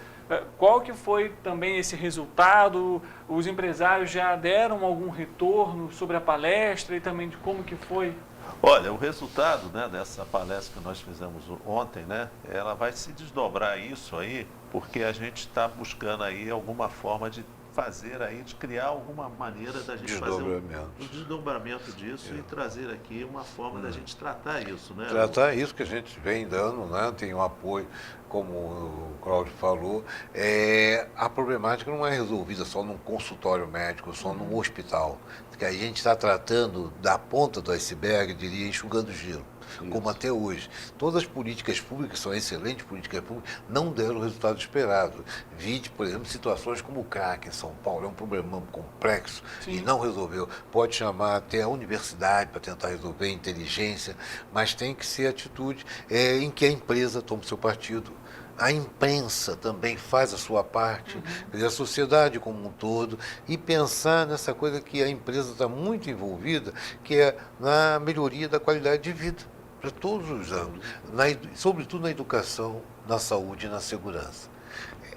qual que foi também esse resultado? Os empresários já deram algum retorno sobre a palestra e também de como que foi? Olha, o resultado, né, dessa palestra que nós fizemos ontem, né, ela vai se desdobrar isso aí, porque a gente está buscando aí alguma forma de fazer aí, de criar alguma maneira da gente fazer um desdobramento disso e trazer aqui uma forma da gente tratar isso, né? Tratar isso que a gente vem dando, né? Tem um apoio, como o Cláudio falou, a problemática não é resolvida só num consultório médico, só num hospital, porque a gente está tratando da ponta do iceberg, diria, enxugando gelo. Como até hoje. Todas as políticas públicas, são excelentes políticas públicas, não deram o resultado esperado. Vide, por exemplo, situações como o crack em São Paulo, é um problema complexo e não resolveu. Pode chamar até a universidade para tentar resolver, inteligência, mas tem que ser atitude em que a empresa toma o seu partido. A imprensa também faz a sua parte, a sociedade como um todo, e pensar nessa coisa que a empresa está muito envolvida, que é na melhoria da qualidade de vida, para todos os anos, sobretudo na educação, na saúde e na segurança.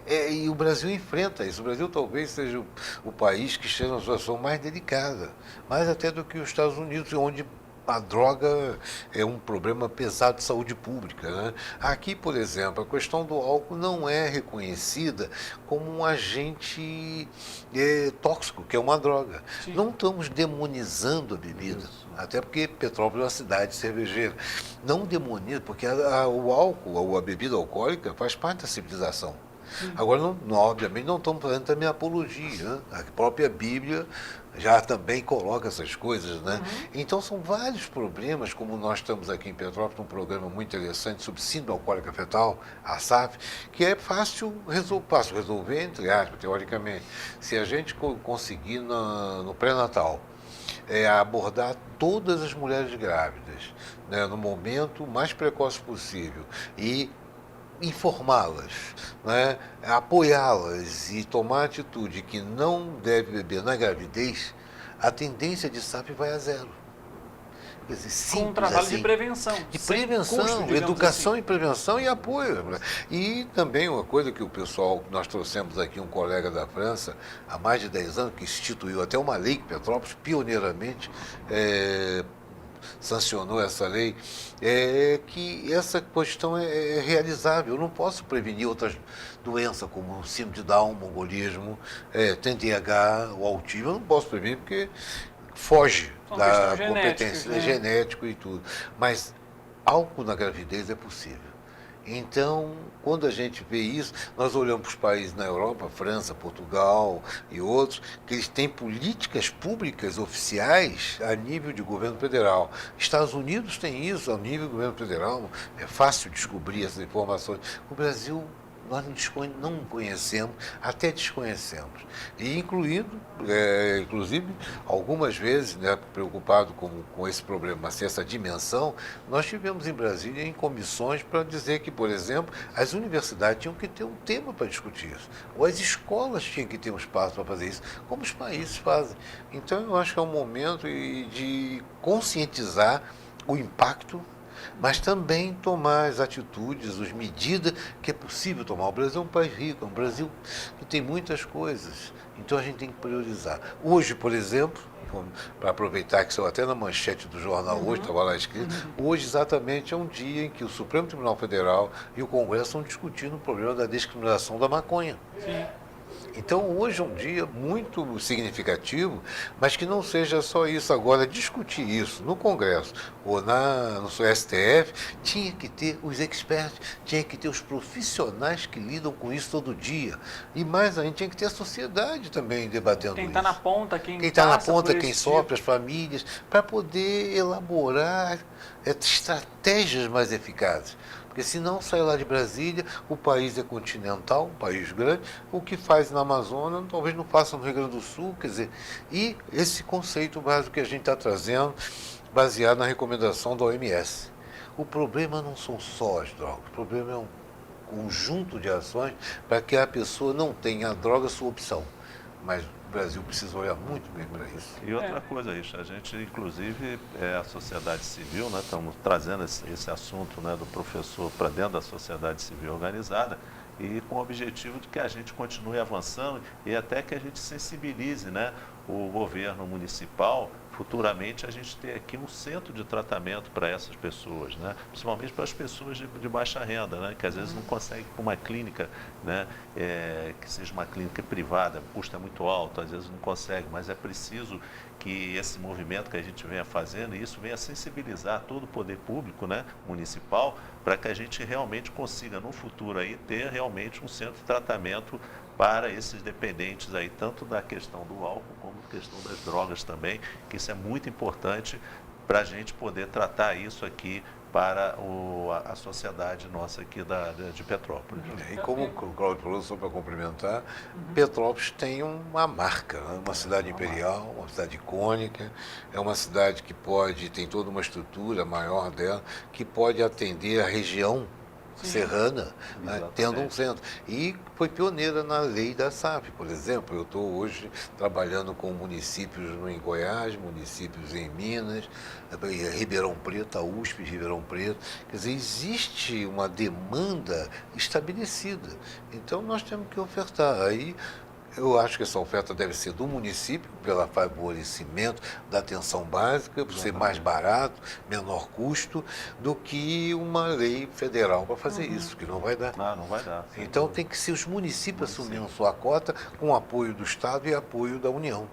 E o Brasil enfrenta isso. O Brasil talvez seja o país que esteja na situação mais delicada, mais até do que os Estados Unidos, onde a droga é um problema pesado de saúde pública, né? Aqui, por exemplo, a questão do álcool não é reconhecida como um agente tóxico, que é uma droga. Não estamos demonizando a bebida, até porque Petrópolis é uma cidade cervejeira. Não demoniza, porque o álcool, ou a bebida alcoólica, faz parte da civilização. Agora, obviamente, não estamos fazendo também apologia, né? A própria Bíblia já também coloca essas coisas, né? Então, são vários problemas, como nós estamos aqui em Petrópolis, num programa muito interessante sobre síndrome alcoólica fetal, a SAF, que é fácil resolver, entre aspas, teoricamente. Se a gente conseguir no pré-natal, abordar todas as mulheres grávidas, né, no momento mais precoce possível e informá-las, né, apoiá-las e tomar atitude que não deve beber na gravidez, a tendência de SAF vai a zero. Quer dizer, com um trabalho de prevenção. De prevenção, educação e prevenção e apoio. E também uma coisa que o pessoal, nós trouxemos aqui um colega da França, há mais de 10 anos, que instituiu até uma lei que Petrópolis, pioneiramente, sancionou essa lei, que essa questão é realizável. Eu não posso prevenir outras doenças como síndrome de Down, mongolismo, TDAH, o autismo, eu não posso prevenir porque foge da competência, né? Genético e tudo. Mas álcool na gravidez é possível. Então, quando a gente vê isso, nós olhamos para os países na Europa, França, Portugal e outros, que eles têm políticas públicas oficiais a nível de governo federal. Estados Unidos tem isso a nível do governo federal, é fácil descobrir essas informações. O Brasil nós não conhecemos, até desconhecemos. E inclusive, algumas vezes, né, preocupado com esse problema, assim, essa dimensão, nós tivemos em Brasília em comissões para dizer que, por exemplo, as universidades tinham que ter um tema para discutir isso, ou as escolas tinham que ter um espaço para fazer isso, como os países fazem. Então, eu acho que é um momento de conscientizar o impacto, mas também tomar as atitudes, as medidas que é possível tomar. O Brasil é um país rico, é um Brasil que tem muitas coisas, então a gente tem que priorizar. Hoje, por exemplo, para aproveitar que sou até na manchete do jornal hoje, estava lá escrito, hoje exatamente é um dia em que o Supremo Tribunal Federal e o Congresso estão discutindo o problema da descriminalização da maconha. Sim. Então, hoje é um dia muito significativo, mas que não seja só isso. Agora, discutir isso no Congresso ou no STF, tinha que ter os experts, tinha que ter os profissionais que lidam com isso todo dia. E mais ainda, tinha que ter a sociedade também debatendo isso. Quem está na ponta, quem está na ponta, quem sofre, as famílias, para poder elaborar estratégias mais eficazes. Porque se não sai lá de Brasília, o país é continental, um país grande, o que faz na Amazônia talvez não faça no Rio Grande do Sul, quer dizer, e esse conceito básico que a gente está trazendo, baseado na recomendação da OMS. O problema não são só as drogas, o problema é um conjunto de ações para que a pessoa não tenha a droga sua opção. Mas o Brasil precisa olhar muito bem para isso. E outra coisa, Richard, a gente, inclusive, a sociedade civil, né, estamos trazendo esse assunto, né, do professor para dentro da sociedade civil organizada e com o objetivo de que a gente continue avançando e até que a gente sensibilize, né, o governo municipal, futuramente a gente ter aqui um centro de tratamento para essas pessoas, né? Principalmente para as pessoas de baixa renda, né? Que às vezes não conseguem com uma clínica, né? Que seja uma clínica privada, o custo é muito alto, às vezes não consegue, mas é preciso que esse movimento que a gente venha fazendo, e isso venha sensibilizar todo o poder público, né, municipal, para que a gente realmente consiga no futuro aí ter realmente um centro de tratamento para esses dependentes aí, tanto da questão do álcool como da questão das drogas também, que isso é muito importante para a gente poder tratar isso aqui para a sociedade nossa aqui de Petrópolis. E como o Cláudio falou, só para complementar, Petrópolis tem uma marca, né? Uma cidade imperial, uma cidade icônica, é uma cidade que tem toda uma estrutura maior dela, que pode atender a região serrana, né, tendo um centro. E foi pioneira na lei da SAF, por exemplo. Eu estou hoje trabalhando com municípios em Goiás, municípios em Minas, Ribeirão Preto, a USP de Ribeirão Preto. Quer dizer, existe uma demanda estabelecida. Então, nós temos que ofertar. Aí, eu acho que essa oferta deve ser do município, pelo favorecimento da atenção básica, por ser mais barato, menor custo, do que uma lei federal para fazer isso, que não vai dar. Não vai dar. Então tem que ser os municípios assumindo sua cota com apoio do Estado e apoio da União.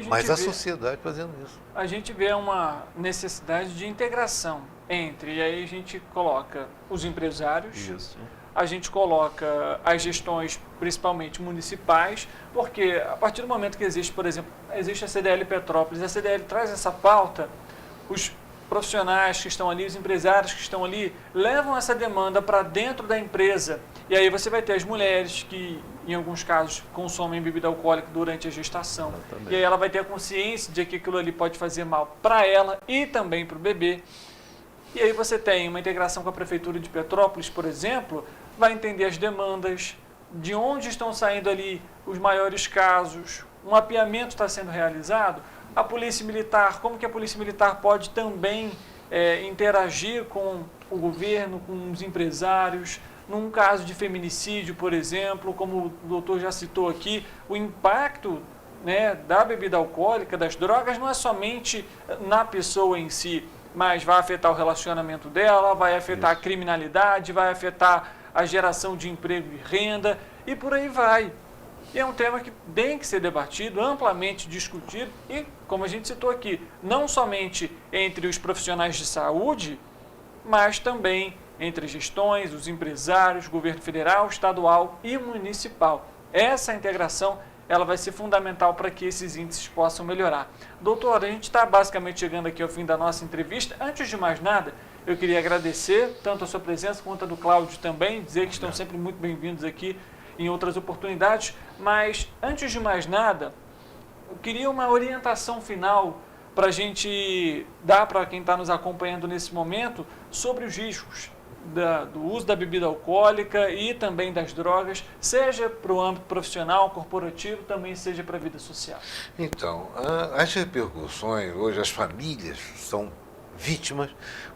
Mas a sociedade fazendo isso. A gente vê uma necessidade de integração entre, e aí a gente coloca os empresários, isso, a gente coloca as gestões, principalmente municipais, porque a partir do momento que existe, por exemplo, existe a CDL Petrópolis, a CDL traz essa pauta, os profissionais que estão ali, os empresários que estão ali, levam essa demanda para dentro da empresa. E aí você vai ter as mulheres que, em alguns casos, consomem bebida alcoólica durante a gestação. E aí ela vai ter a consciência de que aquilo ali pode fazer mal para ela e também para o bebê. E aí você tem uma integração com a Prefeitura de Petrópolis, por exemplo, vai entender as demandas, de onde estão saindo ali os maiores casos, um mapeamento está sendo realizado, a Polícia Militar, como que a Polícia Militar pode também interagir com o governo, com os empresários, num caso de feminicídio, por exemplo, como o doutor já citou aqui, o impacto, né, da bebida alcoólica, das drogas, não é somente na pessoa em si, mas vai afetar o relacionamento dela, vai afetar a criminalidade, vai afetar a geração de emprego e renda, e por aí vai. E é um tema que tem que ser debatido, amplamente discutido, e, como a gente citou aqui, não somente entre os profissionais de saúde, mas também entre gestões, os empresários, governo federal, estadual e municipal. Essa integração ela vai ser fundamental para que esses índices possam melhorar. Doutor, a gente está basicamente chegando aqui ao fim da nossa entrevista. Antes de mais nada, Eu queria agradecer tanto a sua presença quanto a do Cláudio também, dizer que estão sempre muito bem-vindos aqui em outras oportunidades, mas antes de mais nada, eu queria uma orientação final para a gente dar para quem está nos acompanhando nesse momento sobre os riscos do uso da bebida alcoólica e também das drogas, seja para o âmbito profissional, corporativo, também seja para a vida social. Então, as repercussões, hoje as famílias são vítimas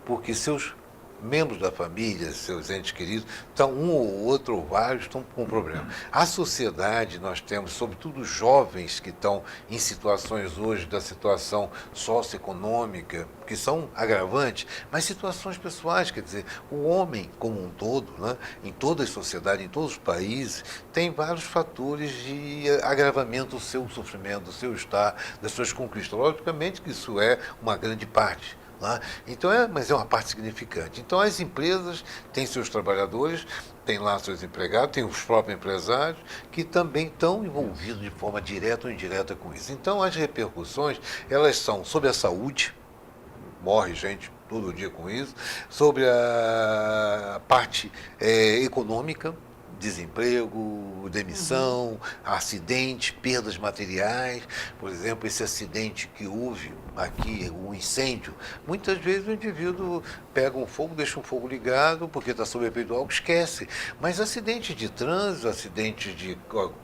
porque seus membros da família, seus entes queridos, estão um ou outro ou vários estão com problema. A sociedade, nós temos, sobretudo jovens que estão em situações hoje da situação socioeconômica, que são agravantes, mas situações pessoais, quer dizer, o homem como um todo, né, em toda a sociedade, em todos os países, tem vários fatores de agravamento do seu sofrimento, do seu estar, das suas conquistas. Logicamente que isso é uma grande parte. Então, mas é uma parte significante. Então, as empresas têm seus trabalhadores, têm lá seus empregados, têm os próprios empresários que também estão envolvidos de forma direta ou indireta com isso. Então, as repercussões, elas são sobre a saúde, morre gente todo dia com isso, sobre a parte econômica, desemprego, demissão, acidente, perdas materiais. Por exemplo, esse acidente que houve aqui, o incêndio, muitas vezes o indivíduo pega um fogo, deixa um fogo ligado, porque está sob efeito do álcool, esquece. Mas acidentes de trânsito, acidentes de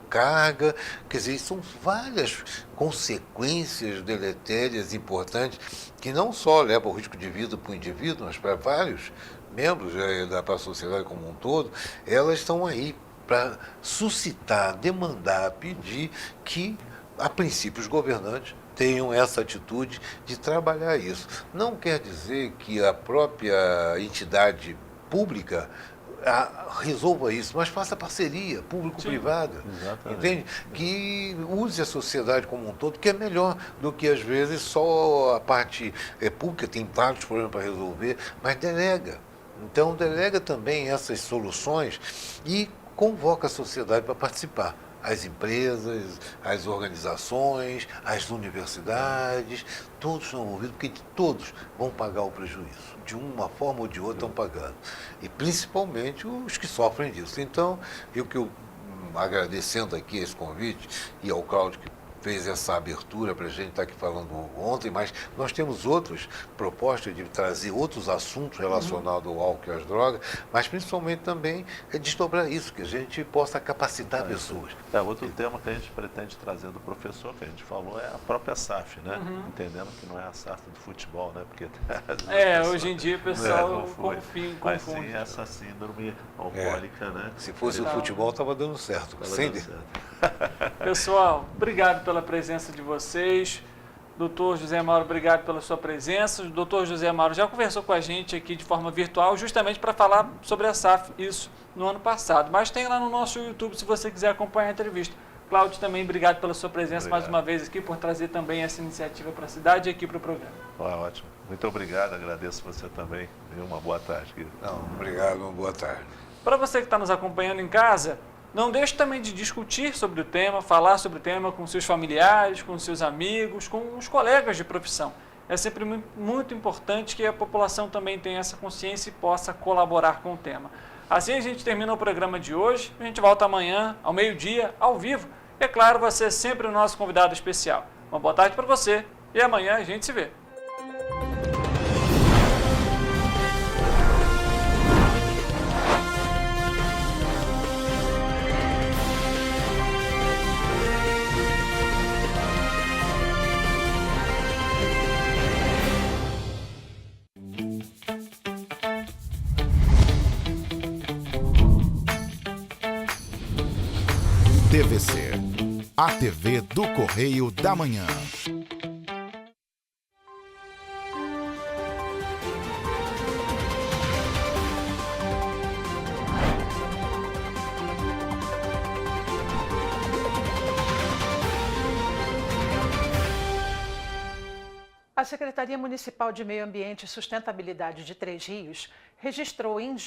carga, quer dizer, são várias consequências deletérias importantes, que não só levam o risco de vida para o indivíduo, mas para vários membros da sociedade como um todo, elas estão aí para suscitar, demandar, pedir que, a princípio, os governantes tenham essa atitude de trabalhar isso. Não quer dizer que a própria entidade pública resolva isso, mas faça parceria público-privada, entende? Que use a sociedade como um todo, que é melhor do que, às vezes, só a parte pública tem vários problemas para resolver, mas delega. Então, delega também essas soluções e convoca a sociedade para participar. As empresas, as organizações, as universidades, todos estão envolvidos, porque todos vão pagar o prejuízo. De uma forma ou de outra estão pagando. E principalmente os que sofrem disso. Então, eu agradecendo aqui esse convite e ao Cláudio que fez essa abertura para a gente estar aqui falando ontem, mas nós temos outras propostas de trazer outros assuntos relacionados ao álcool e às drogas, mas principalmente também desdobrar isso, que a gente possa capacitar pessoas. Outro tema que a gente pretende trazer do professor, que a gente falou, é a própria SAF, né? Entendendo que não é a SAF do futebol, né? Porque hoje em dia o pessoal confunde. Mas sim essa síndrome alcoólica, né? Se fosse o futebol, estava dando certo. Pessoal, obrigado pela presença de vocês. Doutor José Mauro, obrigado pela sua presença. O doutor José Mauro já conversou com a gente aqui de forma virtual, justamente para falar sobre a SAF, isso no ano passado. Mas tem lá no nosso YouTube, se você quiser acompanhar a entrevista. Cláudio, também obrigado pela sua presença mais uma vez aqui, por trazer também essa iniciativa para a cidade e aqui para o programa. Ótimo. Muito obrigado, agradeço você também. E uma boa tarde. Obrigado, uma boa tarde. Para você que está nos acompanhando em casa, não deixe também de discutir sobre o tema, falar sobre o tema com seus familiares, com seus amigos, com os colegas de profissão. É sempre muito importante que a população também tenha essa consciência e possa colaborar com o tema. Assim a gente termina o programa de hoje. A gente volta amanhã, ao meio-dia, ao vivo. E é claro, você é sempre o nosso convidado especial. Uma boa tarde para você e amanhã a gente se vê. TVC, a TV do Correio da Manhã. A Secretaria Municipal de Meio Ambiente e Sustentabilidade de Três Rios registrou em